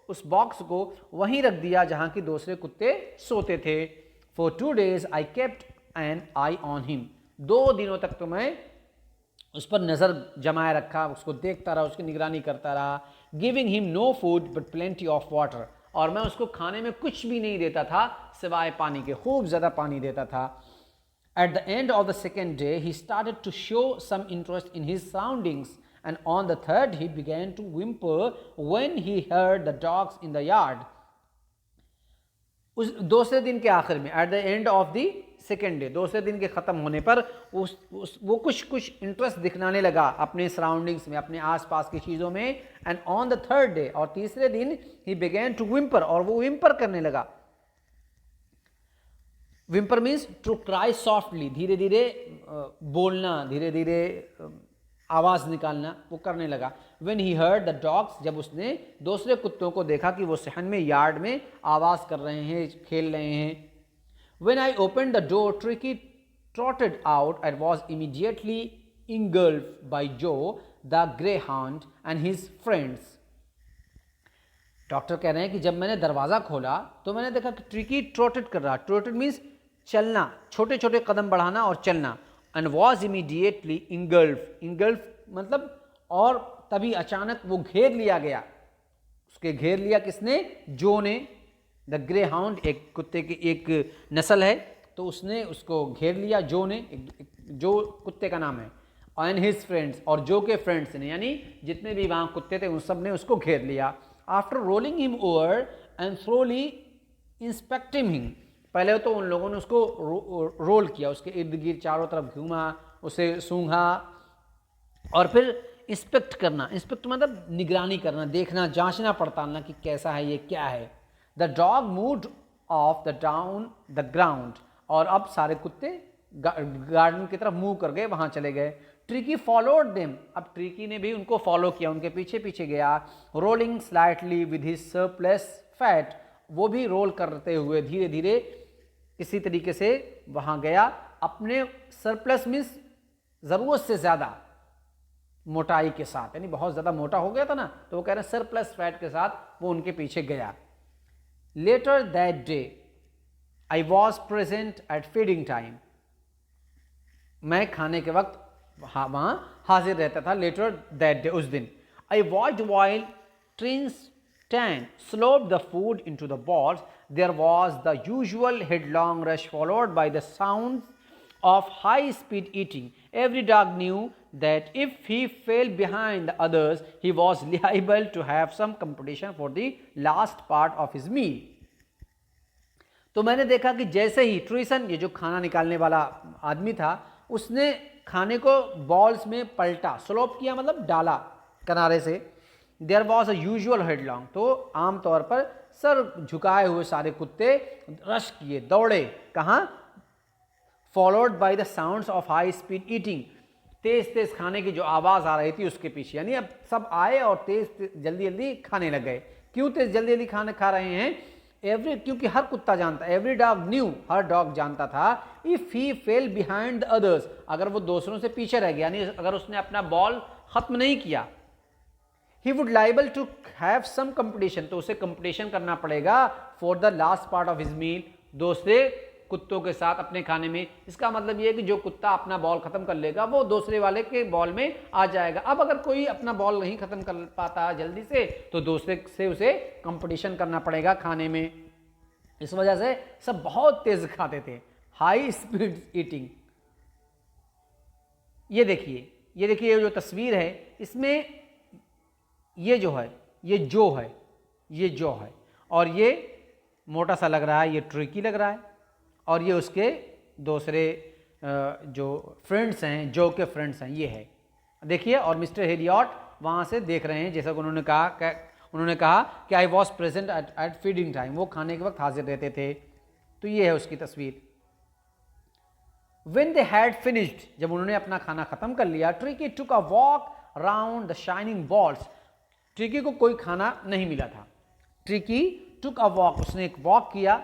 उस बॉक्स को वहीं रख दिया जहाँ की दूसरे कुत्ते सोते थे। For 2 days I kept an eye on him. 2 दिनों तक तो मैं उस पर नज़र जमाए रखा, उसको देखता रहा, उसकी निगरानी करता रहा। Giving him no food but plenty of water, और मैं उसको खाने में कुछ भी नहीं देता था सिवाय पानी के, खूब ज़्यादा पानी देता था। At the end of the second day he started to show some interest in his surroundings and on the third he began to whimper when he heard the dogs in the yard. उस दूसरे दिन के आखिर में, eight the end of the second day, दूसरे दिन के ख़त्म होने पर वो कुछ इंटरेस्ट दिखलाने लगा अपने सराउंडिंग्स में, अपने आसपास की चीज़ों में। And on the third day, और तीसरे दिन, ही बिगेन टू विम्पर, और वो विम्पर करने लगा। Whimper means to cry softly, धीरे धीरे बोलना, धीरे धीरे आवाज़ निकालना, वो करने लगा। When he heard the dogs, जब उसने दूसरे कुत्तों को देखा कि वो सहन में, यार्ड में आवाज़ कर रहे हैं, खेल रहे हैं। When I opened the door, Tricky trotted out and was immediately engulfed by Joe, the greyhound, and his friends. Doctor कह रहे हैं कि जब मैंने दरवाज़ा खोला तो मैंने देखा कि ट्रिकी ट्रोटेड कर रहा। ट्रोटेड मीन्स चलना, छोटे छोटे कदम बढ़ाना और चलना। एंड वॉज इमीडिएटली इंगल्फ मतलब, और तभी अचानक वो घेर लिया गया। उसके घेर लिया किसने? जो ने। द ग्रे हाउंड एक कुत्ते की एक नस्ल है, तो उसने उसको घेर लिया, जो ने, जो कुत्ते का नाम है। एंड हिज फ्रेंड्स, और जो के फ्रेंड्स ने, यानी जितने भी वहाँ कुत्ते थे उन सब ने उसको घेर लिया। After rolling him over and thoroughly inspecting him, पहले तो उन लोगों ने उसको रोल किया, उसके इर्द गिर्द चारों तरफ घूमा, उसे सूंघा, और फिर इंस्पेक्ट करना, इंस्पेक्ट मतलब निगरानी करना, देखना, जांचना पड़तालना कि कैसा है ये, क्या है। The dog moved of the down the ground, और अब सारे कुत्ते गार्डन की तरफ मूव कर गए, वहाँ चले गए। ट्रिकी फॉलोड देम, अब ट्रिकी ने भी उनको फॉलो किया, उनके पीछे पीछे गया। Rolling slightly with his surplus fat, वो भी रोल करते हुए धीरे धीरे किसी तरीके से वहाँ गया, अपने सरप्लस मीन्स ज़रूरत से ज़्यादा मोटाई के साथ, यानी बहुत ज़्यादा मोटा हो गया था ना, तो वो कह रहे हैं सरप्लस फैट के साथ वो उनके पीछे गया। Later that day I was present at feeding time, मैं खाने के वक्त वहाँ हाजिर रहता था। लेटर दैट डे, उस दिन। I watched while trins Tan sloped the food into the balls. There was the usual headlong rush followed by the sounds of high-speed eating. Every dog knew that if he fell behind the others, he was liable to have some competition for the last part of his meal. तो मैंने देखा कि जैसे ही ट्रिसन, ये जो खाना निकालने वाला आदमी था, उसने खाने को बॉल्स में पलटा, स्लोप किया मतलब डाला किनारे से। देयर वॉज अ यूजुअल हेडलॉन्ग, तो आमतौर पर सर झुकाए हुए सारे कुत्ते रश किए, दौड़े, कहाँ? Followed by the sounds of high speed eating, तेज तेज खाने की जो आवाज़ आ रही थी उसके पीछे, यानी अब सब आए और तेज जल्दी जल्दी खाने लग गए। क्यों तेज जल्दी जल्दी खाना खा रहे हैं? क्योंकि हर कुत्ता जानता, एवरी डॉग न्यू, हर डॉग जानता था, if he fail behind the others, अगर वो दूसरों से पीछे रह गया, यानी अगर उसने अपना बॉल खत्म नहीं किया, he would liable to have some competition, तो उसे कंपटीशन करना पड़ेगा for the last part of his meal, दूसरे कुत्तों के साथ अपने खाने में। इसका मतलब ये है कि जो कुत्ता अपना बॉल खत्म कर लेगा वो दूसरे वाले के बॉल में आ जाएगा। अब अगर कोई अपना बॉल नहीं खत्म कर पाता जल्दी से, तो दूसरे से उसे कंपटीशन करना पड़ेगा खाने में। इस वजह से सब बहुत तेज खाते थे, हाई स्पीड ईटिंग। ये देखिए, ये देखिए, ये जो तस्वीर है इसमें ये जो है, ये जो है, ये जो है, और ये मोटा सा लग रहा है, ये ट्रिकी लग रहा है, और ये उसके दूसरे जो फ्रेंड्स हैं, जो के फ्रेंड्स हैं, ये है, देखिए। और मिस्टर हेलियट वहाँ से देख रहे हैं, जैसा कि उन्होंने कहा कि आई was present at feeding time, वो खाने के वक्त हाजिर रहते थे। तो ये है उसकी तस्वीर। When they had finished, जब उन्होंने अपना खाना खत्म कर लिया, tricky took a walk round the shining balls, tricky को कोई खाना नहीं मिला था। ट्रिकी took a walk, उसने एक वॉक किया,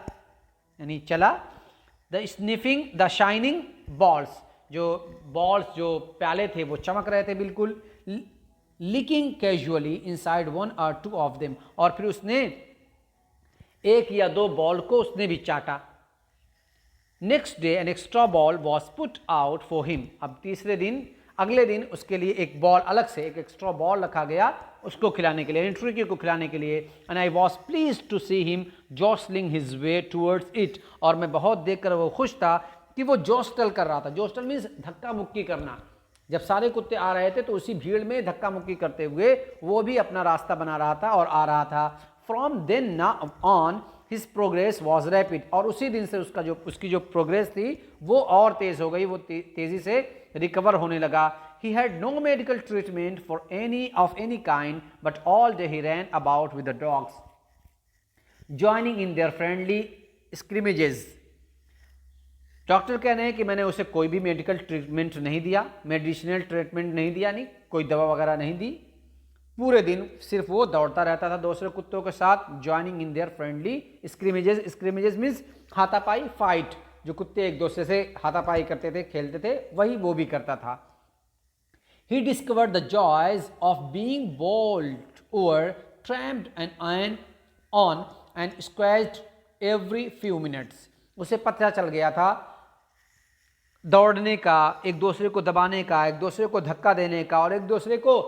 यानी चला, the sniffing the shining balls, जो बॉल्स जो प्याले थे वो चमक रहे थे बिल्कुल, लिकिंग कैजुअली इनसाइड वन और टू ऑफ देम, और फिर उसने एक या दो बॉल को उसने भी चाटा। Next day an extra ball was put out for him, अब तीसरे दिन, अगले दिन उसके लिए एक बॉल अलग से, एक एक्स्ट्रा बॉल रखा गया उसको खिलाने के लिए, ट्रिकी को खिलाने के लिए। And I was pleased to see him jostling his way towards it, और मैं बहुत देखकर वो खुश था कि वो जोस्टल कर रहा था। जोस्टल मीन्स धक्का मुक्की करना। जब सारे कुत्ते आ रहे थे तो उसी भीड़ में धक्का मुक्की करते हुए वो भी अपना रास्ता बना रहा था और आ रहा था। From then on his progress was rapid, और उसी दिन से उसकी जो प्रोग्रेस थी वो और तेज हो गई, वो तेजी से रिकवर होने लगा। He had no medical treatment for any kind, but all day he ran about with the dogs, joining in their friendly scrimmages. Doctor कह रहे हैं कि मैंने उसे कोई भी मेडिकल ट्रीटमेंट नहीं दिया, मेडिसिनल ट्रीटमेंट नहीं दिया, नहीं कोई दवा वगैरह नहीं दी, पूरे दिन सिर्फ वो दौड़ता रहता था दूसरे कुत्तों के साथ, joining in their friendly scrimmages. Scrimmages means हाथापाई, फाइट, जो कुत्ते एक दूसरे से हाथापाई करते थे, खेलते थे, वही वो भी करता था। He discovered the joys of being bowled over, tramped and on and squashed every few minutes. उसे पता चल गया था दौड़ने का, एक दूसरे को दबाने का, एक दूसरे को धक्का देने का, और एक दूसरे को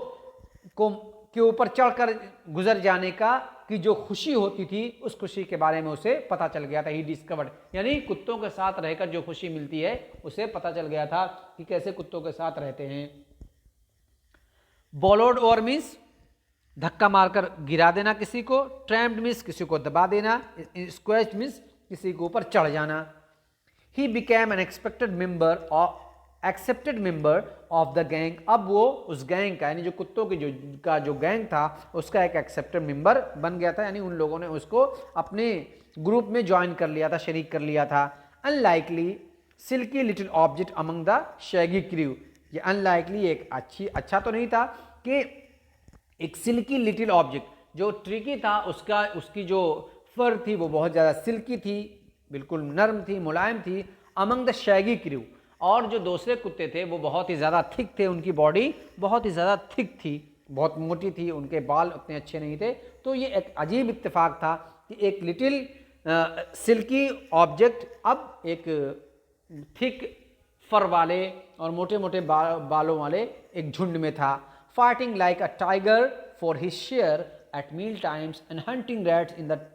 के ऊपर चढ़कर गुजर जाने का, कि जो खुशी होती थी उस खुशी के बारे में उसे पता चल गया था। ही डिस्कवर्ड, यानी कुत्तों के साथ रहकर जो खुशी मिलती है उसे पता चल गया था कि कैसे कुत्तों के साथ रहते हैं। बॉलोड ओवर मीन्स धक्का मारकर गिरा देना किसी को, ट्रैम्प्ड मीन्स किसी को दबा देना, स्क्वैश्ड मीन्स किसी के ऊपर चढ़ जाना। He became an expected member of accepted member of the gang, अब वो उस गैंग का, यानी जो कुत्तों की जो गैंग था उसका एक एक्सेप्टेड मेंबर बन गया था, यानी उन लोगों ने उसको अपने ग्रुप में ज्वाइन कर लिया था, शरीक कर लिया था। Unlikely silky little object among the shaggy crew, ये अनलाइकली एक अच्छा तो नहीं था कि एक सिल्की लिटिल ऑब्जेक्ट, जो ट्रिकी था उसकी जो फर थी वो बहुत ज़्यादा सिल्की थी, बिल्कुल नर्म थी, मुलायम थी, अमंग द शैगी क्रू, और जो दूसरे कुत्ते थे वो बहुत ही ज़्यादा थिक थे, उनकी बॉडी बहुत ही ज़्यादा थिक थी, बहुत मोटी थी, उनके बाल उतने अच्छे नहीं थे। तो ये एक अजीब इत्तेफाक था कि एक लिटिल सिल्की ऑब्जेक्ट अब एक थिक फर वाले और मोटे मोटे बालों वाले एक झुंड में था। Fighting like a tiger for his share at meal times and hunting rats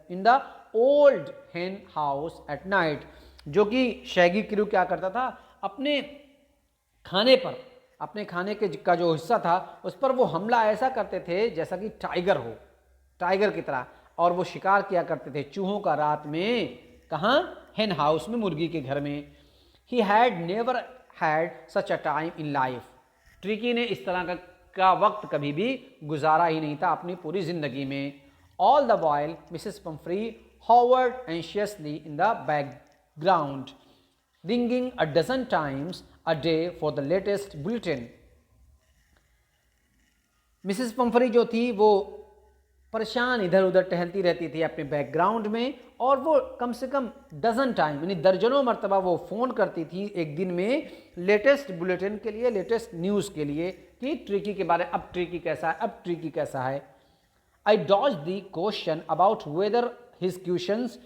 in the old hen house at night, जो कि शैगी क्रू क्या करता था, अपने खाने पर, अपने खाने के का जो हिस्सा था उस पर वो हमला ऐसा करते थे जैसा कि टाइगर हो, टाइगर की तरह, और वो शिकार किया करते थे चूहों का रात में, कहाँ, हेन हाउस में, मुर्गी के घर में। ही had never had such a time in life, tricky ने इस तरह का वक्त कभी भी गुजारा ही नहीं था अपनी पूरी जिंदगी में। All the while Mrs Pomfrey hovered anxiously in the background, ringing a dozen times a day for the latest bulletin. Mrs Pumphrey जो थी वो परेशान इधर उधर टहलती रहती थी अपने बैकग्राउंड में, और वो कम से कम डजन टाइम यानी दर्जनों मरतबा वो फ़ोन करती थी एक दिन में लेटेस्ट बुलेटिन के लिए, लेटेस्ट न्यूज़ के लिए कि ट्रिकी के बारे में, अब ट्रिकी कैसा है, अब ट्रिकी कैसा है. I dodged the question about whether his questions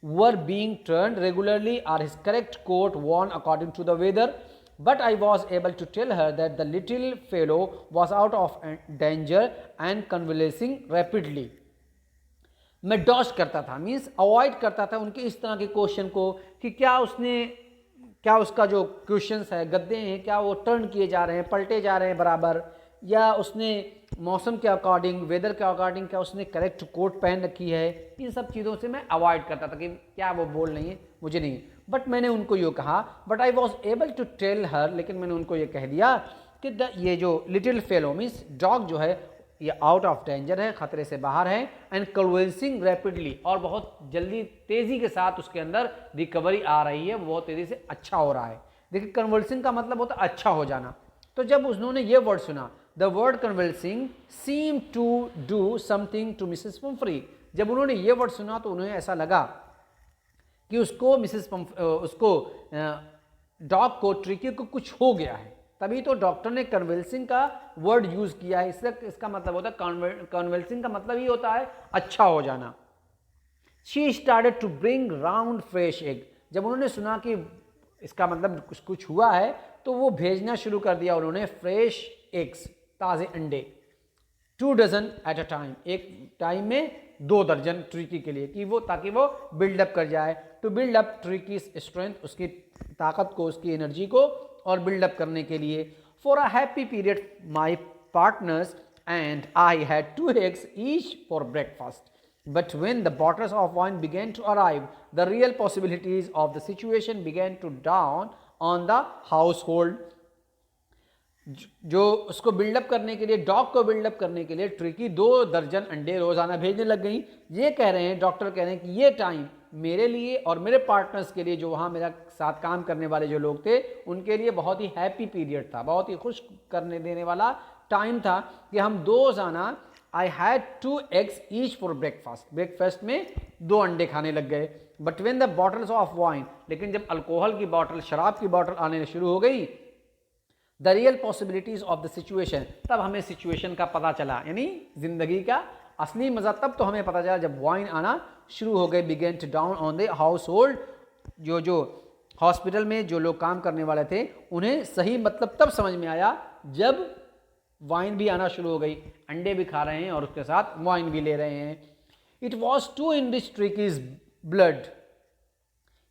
were being turned regularly or his correct coat worn according to the weather, but I was able to tell her that the little fellow was out of danger and convalescing rapidly. मैं Dodge करता था, means avoid करता था उनके इस तरह के question को कि क्या उसका जो क्वेश्चंस है, गद्दे हैं, क्या वो टर्न किए जा रहे हैं, पलटे जा रहे हैं बराबर, या उसने मौसम के अकॉर्डिंग, वेदर के अकॉर्डिंग क्या उसने करेक्ट कोट पहन रखी है. इन सब चीज़ों से मैं अवॉइड करता था कि क्या वो बोल रही है, मुझे नहीं. बट मैंने उनको ये कहा, but I was able to tell her, लेकिन मैंने उनको ये कह दिया कि ये जो लिटिल फेलो मीन्स डॉग जो है ये आउट ऑफ डेंजर है, ख़तरे से बाहर है, एंड कन्वल्सिंग रैपिडली, और बहुत जल्दी तेज़ी के साथ उसके अंदर रिकवरी आ रही है, बहुत तेज़ी से अच्छा हो रहा है. देखिए कन्वल्सिंग का मतलब होता है अच्छा हो जाना. तो जब उन्होंने ये वर्ड सुना, the word convulsing seem to do something to Mrs Pumphrey, जब उन्होंने ये वर्ड सुना तो उन्हें ऐसा लगा कि उसको उसको डॉग को, ट्रिकी को कुछ हो गया है. तभी तो डॉक्टर ने कन्वल्सिंग का वर्ड यूज़ किया है. इसका मतलब होता है, कन्वल्सिंग का मतलब ही होता है अच्छा हो जाना. She started to bring round fresh egg, जब उन्होंने सुना कि इसका मतलब कुछ हुआ है तो वो भेजना शुरू कर दिया उन्होंने फ्रेश एग्स, ताज़े अंडे. 2 डजन एट अ टाइम, एक टाइम में 2 दर्जन ट्रिकी के लिए, कि वो ताकि वो बिल्डअप कर जाए. To build up Tricki strength, उसकी ताकत को, उसकी एनर्जी को और बिल्डअप करने के लिए. For a happy period my partners and I had 2 eggs each for breakfast. But when the bottles of wine began to arrive, the real possibilities of the situation began to dawn on the household. जो उसको buildup करने के लिए, dog को buildup करने के लिए tricky 2 दर्जन अंडे रोज़ाना भेजने लग गई. ये कह रहे हैं, डॉक्टर कह रहे हैं कि ये टाइम मेरे लिए और मेरे पार्टनर्स के लिए, जो वहाँ मेरा साथ काम करने वाले जो लोग थे, उनके लिए बहुत ही हैप्पी पीरियड था, बहुत ही खुश करने देने वाला टाइम था कि हम रोज़ाना I had 2 eggs each for breakfast. Breakfast में 2 अंडे खाने लग गए. But when the bottles of wine, लेकिन जब अल्कोहल की बॉटल, शराब की बॉटल आने शुरू हो गई, the real possibilities of the situation, तब हमें सिचुएशन का पता चला, यानी जिंदगी का असली मज़ा तब तो हमें पता चला जब वाइन आना शुरू हो गए. began to down on the household, जो हॉस्पिटल में जो लोग काम करने वाले थे, उन्हें सही मतलब तब समझ में आया जब वाइन भी आना शुरू हो गई. अंडे भी खा रहे हैं और उसके साथ वाइन भी ले रहे हैं. It was to enrich Tricki's blood,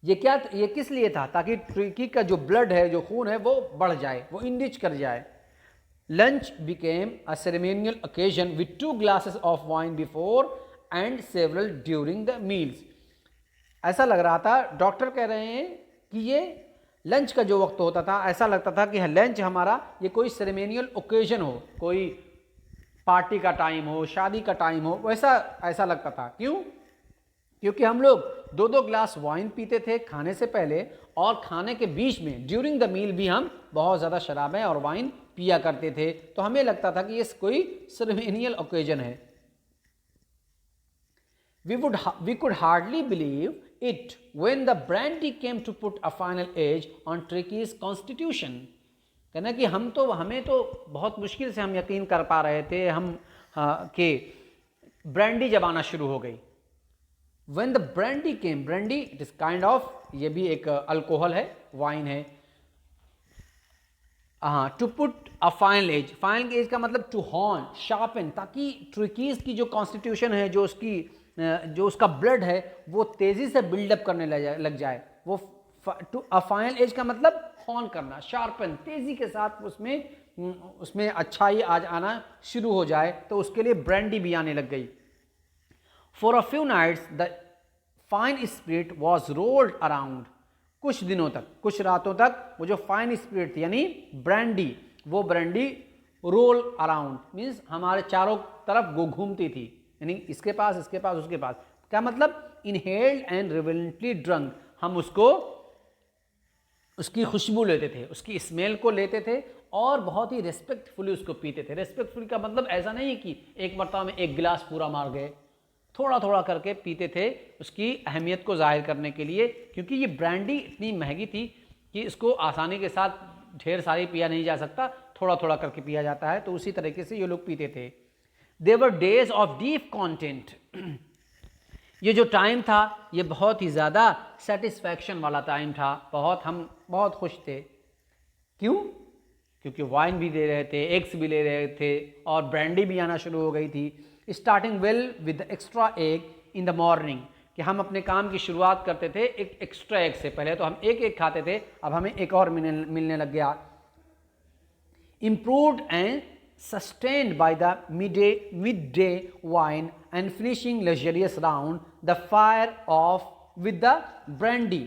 ये किस लिए था, ताकि ट्रिकी का जो ब्लड है, जो खून है, वो बढ़ जाए, वो इनरिच कर जाए. Lunch became a ceremonial occasion with 2 glasses of wine before and several during the meals. ऐसा लग रहा था, डॉक्टर कह रहे हैं कि ये लंच का जो वक्त होता था, ऐसा लगता था कि लंच हमारा ये कोई सेरेमोनियल ओकेजन हो, कोई पार्टी का टाइम हो, शादी का टाइम हो, वैसा ऐसा लगता था. क्यों? क्योंकि हम लोग 2-2 ग्लास वाइन पीते थे खाने से पहले, और खाने के बीच में ड्यूरिंग द मील भी हम बहुत ज़्यादा शराबें और वाइन पिया करते थे. तो हमें लगता था कि ये कोई सेरेमोनियल ओकेजन है. We could hardly believe it when the brandy came to put a final edge on Tricky's constitution. कहना कि हमें तो बहुत मुश्किल से हम यकीन कर पा रहे थे कि ब्रांडी जब आना शुरू हो गई. When the brandy came, brandy it is kind of, ये भी एक अल्कोहल है, वाइन है. To put a final edge, final edge का मतलब टू हॉर्न, शार्पन, ताकि ट्रिकीज की जो कॉन्स्टिट्यूशन है, जो उसका ब्लड है, वो तेज़ी से बिल्डअप करने लग जाए. वो टू अ फाइनल एज का मतलब हॉर्न करना, शार्पन, तेज़ी के साथ उसमें अच्छाई आज आना शुरू हो जाए. तो उसके लिए ब्रांडी भी आने लग गई. For a few nights the fine spirit was rolled around. कुछ दिनों तक, कुछ रातों तक वो जो फाइन स्पिरिट थी, यानी ब्रांडी, वो ब्रांडी रोल अराउंड मीन्स हमारे चारों तरफ घूमती थी, यानी इसके पास, इसके पास, उसके पास. क्या मतलब? Inhaled and reverently drunk. हम उसको उसकी खुशबू लेते थे, उसकी स्मेल को लेते थे और बहुत ही रेस्पेक्टफुली उसको पीते थे। रेस्पेक्टफुली का मतलब ऐसा नहीं कि एक मरतबा में एक गिलास पूरा मार गए, थोड़ा थोड़ा करके पीते थे उसकी अहमियत को जाहिर करने के लिए, क्योंकि ये ब्रांडी इतनी महंगी थी कि इसको आसानी के साथ ढेर सारी पिया नहीं जा सकता, थोड़ा थोड़ा करके पिया जाता है, तो उसी तरीके से ये लोग पीते थे। देवर डेज ऑफ डीप कॉन्टेंट, ये जो टाइम था ये बहुत ही ज़्यादा सेटिस्फैक्शन वाला टाइम था, हम बहुत खुश थे। क्यों? क्योंकि वाइन भी दे रहे थे, एग्स भी ले रहे थे और ब्रांडी भी आना शुरू हो गई थी। Starting well with extra egg in the morning, कि हम अपने काम की शुरुआत करते थे एक एक्स्ट्रा एग से। पहले तो हम एक एग खाते थे, अब हमें एक और मिलने लग गया। Improved and sustained by the midday wine and finishing luxurious round the fire of with the brandy,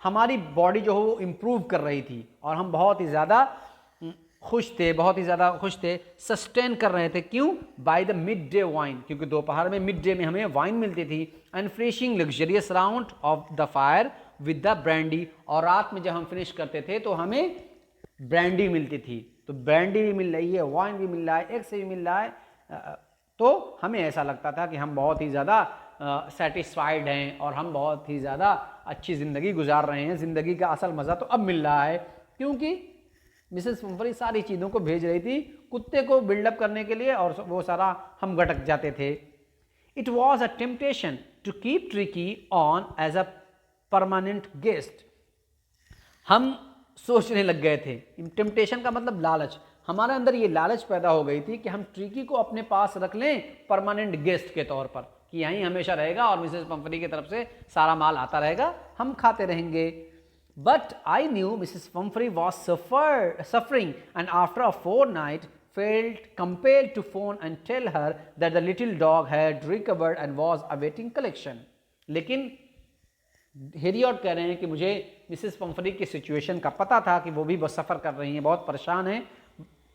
हमारी बॉडी जो है वो इम्प्रूव कर रही थी और हम बहुत ही ज़्यादा खुश थे, सस्टेन कर रहे थे। क्यों? By the mid day wine, क्योंकि दोपहर में मिड डे में हमें वाइन मिलती थी। And finishing luxurious round of the fire with the brandy, और रात में जब हम फिनिश करते थे तो हमें ब्रांडी मिलती थी। तो ब्रांडी भी मिल रही है, वाइन भी मिल रहा है, एग से भी मिल रहा है, तो हमें ऐसा लगता था कि हम बहुत ही ज़्यादा सेटिस्फाइड हैं और हम बहुत ही ज़्यादा अच्छी ज़िंदगी गुजार रहे हैं। ज़िंदगी का असल मज़ा तो अब मिल रहा है, क्योंकि मिसेस पंफरी सारी चीज़ों को भेज रही थी कुत्ते को बिल्डअप करने के लिए, और वो सारा हम गटक जाते थे। It was a temptation to keep Tricki on as a permanent guest, हम सोचने लग गए थे। टेम्पटेशन का मतलब लालच, हमारे अंदर ये लालच पैदा हो गई थी कि हम ट्रिकी को अपने पास रख लें परमानेंट गेस्ट के तौर पर, कि यहीं हमेशा रहेगा और मिसेस पंफरी की तरफ से सारा माल आता रहेगा, हम खाते रहेंगे। But I knew Mrs Pumphrey was suffering and after a fortnight felt compelled to phone and tell her that the little dog had recovered and was awaiting collection. लेकिन हेरियट कह रहे हैं कि मुझे मिसेस पंफरी की सिचुएशन का पता था कि वो भी बहुत सफ़र कर रही हैं, बहुत परेशान हैं,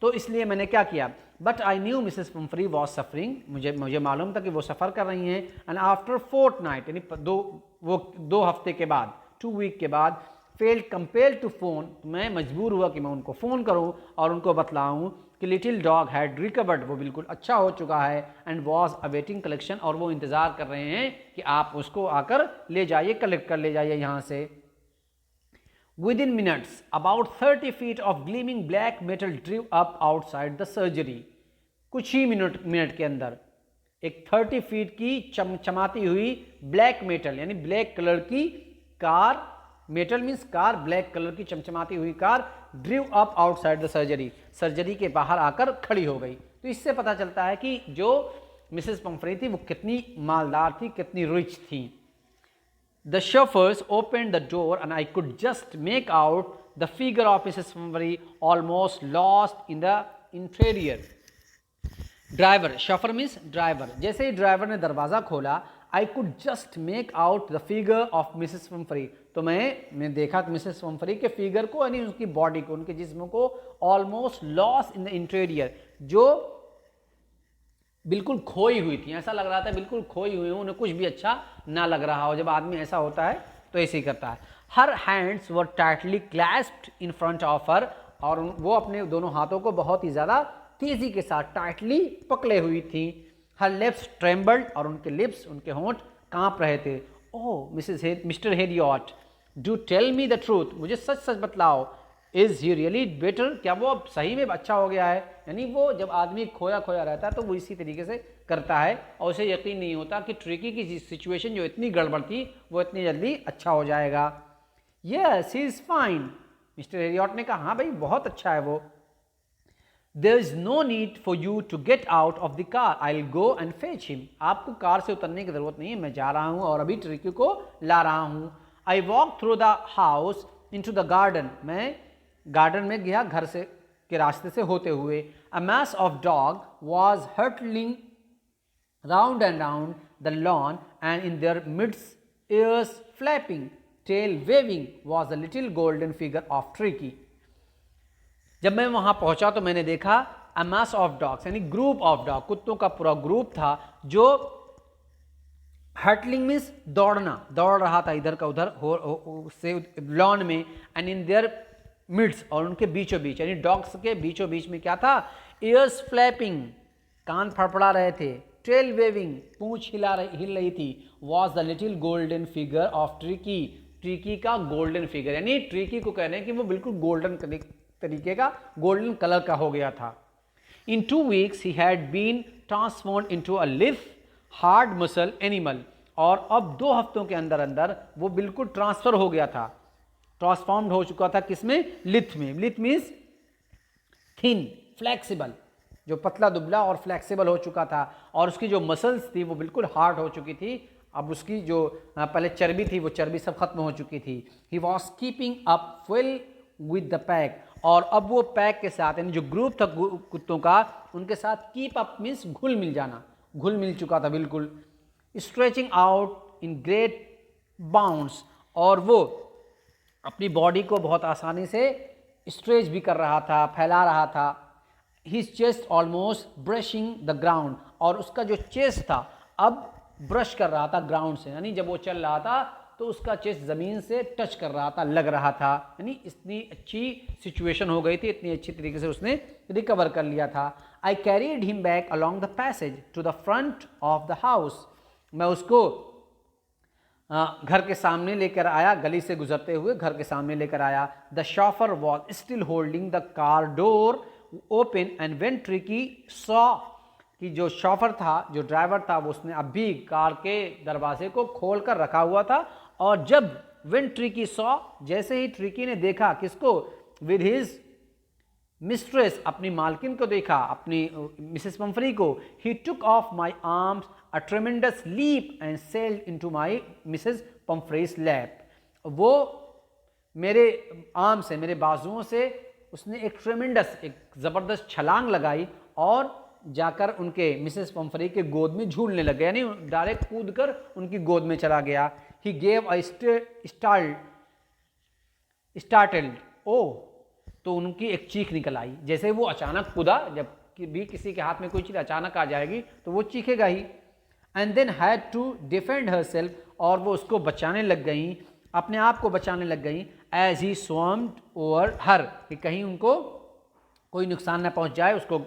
तो इसलिए मैंने क्या किया। But I knew Mrs Pumphrey was suffering, मुझे मालूम था कि वो सफ़र कर रही हैं। एंड आफ्टर फोर्टनाइट, यानी दो हफ्ते के बाद, 2 वीक के बाद, फेल्ड कंपेल्ड टू फोन, मैं मजबूर हुआ कि मैं उनको फ़ोन करूं और उनको बतलाऊं कि लिटिल डॉग हैड रिकवर्ड, वो बिल्कुल अच्छा हो चुका है, एंड वॉज अवेटिंग कलेक्शन, और वो इंतज़ार कर रहे हैं कि आप उसको आकर ले जाइए, कलेक्ट कर ले जाइए यहाँ से। Within minutes about 30 feet of gleaming black metal drive up outside the surgery, कुछ ही मिनट के अंदर एक 30 feet की चमचमाती हुई ब्लैक मेटल, यानी ब्लैक कलर की car, metal means car, black colour की चमचमाती हुई car, drive up outside the surgery, surgery के बाहर आकर खड़ी हो गई। तो इससे पता चलता है कि जो मिसेस पंफरी थी वो कितनी मालदार थी, कितनी रिच थी। The chauffeurs open the door and I could just make out the figure of Mrs Pumphrey almost lost in the interior. Driver, chauffeur means driver, जैसे ही ड्राइवर ने दरवाज़ा खोला, I could just make out the figure of Mrs Pumphrey, तो मैं देखा कि Mrs पंफरी के फिगर को, यानी उनकी बॉडी को, उनके जिस्म को, almost lost in the interior, जो बिल्कुल खोई हुई थी। ऐसा लग रहा था बिल्कुल खोई हुई, उन्हें कुछ भी अच्छा ना लग रहा हो। जब आदमी ऐसा होता है तो ऐसे ही करता है। Her hands were tightly clasped in front of her, और वो अपने दोनों हाथों को बहुत ही ज़्यादा तेज़ी के साथ टाइटली पकड़े हुई थी। हर लिप्स ट्रेम्बल्ड, और उनके लिप्स, उनके होंठ कांप रहे थे। Oh Mr Herriot, do tell me the truth, मुझे सच सच बतलाओ, इज़ ही रियली बेटर, क्या वो अब सही में अच्छा हो गया है? यानी वो जब आदमी खोया खोया रहता है तो वो इसी तरीके से करता है, और उसे यकीन नहीं होता कि ट्रिकी की सिचुएशन जो इतनी गड़बड़ थी वो इतनी जल्दी अच्छा हो जाएगा। Yes he is fine, mister Harriet ने कहा, हाँ भाई बहुत अच्छा है वो। There is no need for you to get out of the car. I'll go and fetch him. आपको कार से उतरने की ज़रूरत नहीं है, मैं जा रहा हूँ और अभी ट्रिकी को ला रहा हूँ। I walked through the house into the garden. मैं गार्डन में गया घर से के रास्ते से होते हुए। A mass of dog was hurtling round and round the lawn, and in their midst, ears flapping, tail waving, was the little golden figure of Tricky. जब मैं वहाँ पहुँचा तो मैंने देखा अ मास ऑफ डॉग्स, यानी ग्रुप ऑफ डॉग, कुत्तों का पूरा ग्रुप था जो हर्टलिंग मीन्स दौड़ना, दौड़ रहा था इधर का उधर से लॉन में, एंड इन देयर मिड्स, और उनके बीचों बीच, यानी डॉग्स के बीचों बीच में क्या था, ईयर्स फ्लैपिंग, कान फड़फड़ा रहे थे, टेल वेविंग, पूंछ हिल रही थी, was the little golden figure of tricky, tricky का गोल्डन फिगर, यानी ट्रिकी को कह रहे हैं कि वो बिल्कुल गोल्डन तरीके का, गोल्डन कलर का हो गया था। इन 2 weeks he had been transformed into a lithe hard muscle animal, और अब 2 हफ्तों के अंदर अंदर वो बिल्कुल ट्रांसफर हो गया था, ट्रांसफॉर्म्ड हो चुका था, किसमें, लिथ में। लिथ मीन्स थिन, फ्लेक्सिबल, जो पतला दुबला और फ्लेक्सिबल हो चुका था, और उसकी जो मसल्स थी वो बिल्कुल हार्ड हो चुकी थी। अब उसकी जो पहले चर्बी थी वो चर्बी सब खत्म हो चुकी थी। He was keeping up well with the pack, और अब वो पैक के साथ, यानी जो ग्रुप था कुत्तों का, उनके साथ कीप अप मीन्स घुल मिल जाना, घुल मिल चुका था बिल्कुल। Stretching out in great bounds, और वो अपनी बॉडी को बहुत आसानी से स्ट्रेच भी कर रहा था, फैला रहा था। His chest almost brushing the ground, और उसका जो चेस्ट था अब ब्रश कर रहा था ग्राउंड से, यानी जब वो चल रहा था तो उसका चेस्ट ज़मीन से टच कर रहा था, लग रहा था, यानी इतनी अच्छी सिचुएशन हो गई थी, इतनी अच्छी तरीके से उसने रिकवर कर लिया था। I carried him back along the passage to the front of the house, मैं उसको घर के सामने लेकर आया, गली से गुजरते हुए घर के सामने लेकर आया। The chauffeur was still holding the car door open, and when tricky saw, कि जो शॉफर था, जो ड्राइवर था, वो उसने अभी कार के दरवाजे को खोल कर रखा हुआ था, और जब व्हेन ट्रिकी सॉ, जैसे ही ट्रिकी ने देखा, किसको, विद हिज मिस्ट्रेस, अपनी मालकिन को देखा, अपनी मिसेस पंफरी को, he took off my arms a tremendous leap and sailed into my Mrs Pumphrey's lap, वो मेरे आर्म से, मेरे बाजुओं से उसने एक ट्रेमेंडस, एक ज़बरदस्त छलांग लगाई, और जाकर उनके मिसेस पंफरी के गोद में झूलने लग गया, यानी डायरेक्ट कूद कर उनकी गोद में चला गया। ही गेव अ स्टार्टल्ड, ओ, तो उनकी एक चीख निकल आई, जैसे वो अचानक कूदा, जब भी किसी के हाथ में कोई चीज़ अचानक आ जाएगी तो वो चीखेगा ही। And then had to defend herself, और वो उसको बचाने लग गई, अपने आप को बचाने लग गई। एज ही स्वम्ड ओवर हर, कि कहीं उनको कोई नुकसान ना पहुंच जाए उसको।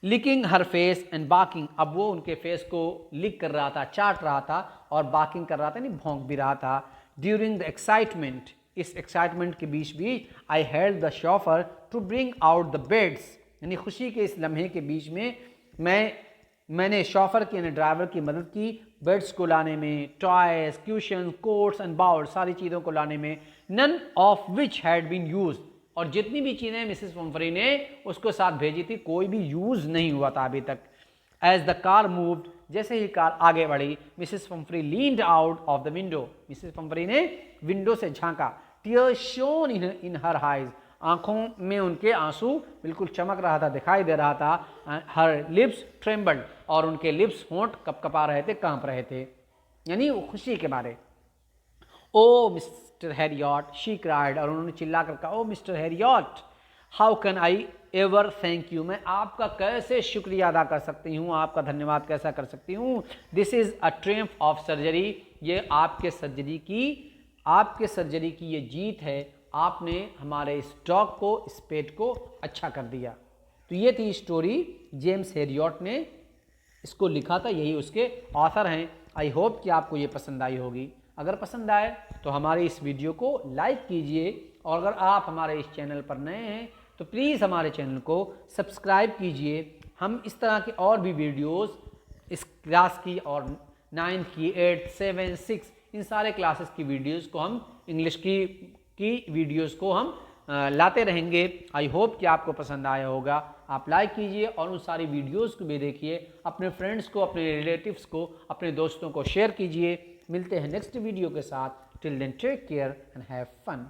Licking her face and barking, अब वो उनके फेस को लिक कर रहा था, चाट रहा था, और बाकिंग कर रहा था, नहीं भौंक भी रहा था। ड्यूरिंग द एक्साइटमेंट, इस एक्साइटमेंट के बीच भी, I held the chauffeur to bring out the beds, यानी खुशी के इस लम्हे के बीच में मैंने शॉफर की, यानी ड्राइवर की मदद की बेड्स को लाने में, toys, cushions, coats and bowl, सारी चीज़ों को लाने में। None of which had been use, और जितनी भी चीज़ें मिसेस पंफरी ने उसको साथ भेजी थी, कोई भी यूज़ नहीं हुआ था अभी तक। एज द कार मूव्ड, जैसे ही कार आगे बढ़ी, Mrs Pumphrey leaned out of the window, Mrs Pumphrey ने विंडो से झांका। Tears shone in her eyes, आंखों में उनके आंसू बिल्कुल चमक रहा था, दिखाई दे रहा था। हर लिप्स ट्रेम्बल्ड, और उनके लिप्स, होंठ कपकपा रहे थे, कांप रहे थे, यानी वो खुशी के मारे। Oh Mr Herriot, she cried, और उन्होंने चिल्ला कर कहा, oh Mr Herriot, how can I ever thank you, मैं आपका कैसे शुक्रिया अदा कर सकती हूँ, आपका धन्यवाद कैसा कर सकती हूँ। This is a triumph of surgery, ये आपके सर्जरी की ये जीत है, आपने हमारे इस डॉग को, इस पेट को अच्छा कर दिया। तो ये थी स्टोरी, जेम्स हैरियट ने इसको लिखा था, यही उसके ऑथर हैं। आई होप कि आपको ये पसंद आई होगी। अगर पसंद आए तो हमारे इस वीडियो को लाइक कीजिए, और अगर आप हमारे इस चैनल पर नए हैं तो प्लीज़ हमारे चैनल को सब्सक्राइब कीजिए। हम इस तरह के और भी वीडियोस, इस क्लास की और 9th की, 8th, 7th, 6th, इन सारे क्लासेस की वीडियोस को हम, इंग्लिश की वीडियोस को हम लाते रहेंगे। आई होप कि आपको पसंद आया होगा। आप लाइक कीजिए और उन सारी वीडियोस को भी देखिए, अपने फ्रेंड्स को, अपने रिलेटिव्स को, अपने दोस्तों को शेयर कीजिए। मिलते हैं नेक्स्ट वीडियो के साथ। Till then take care and have fun.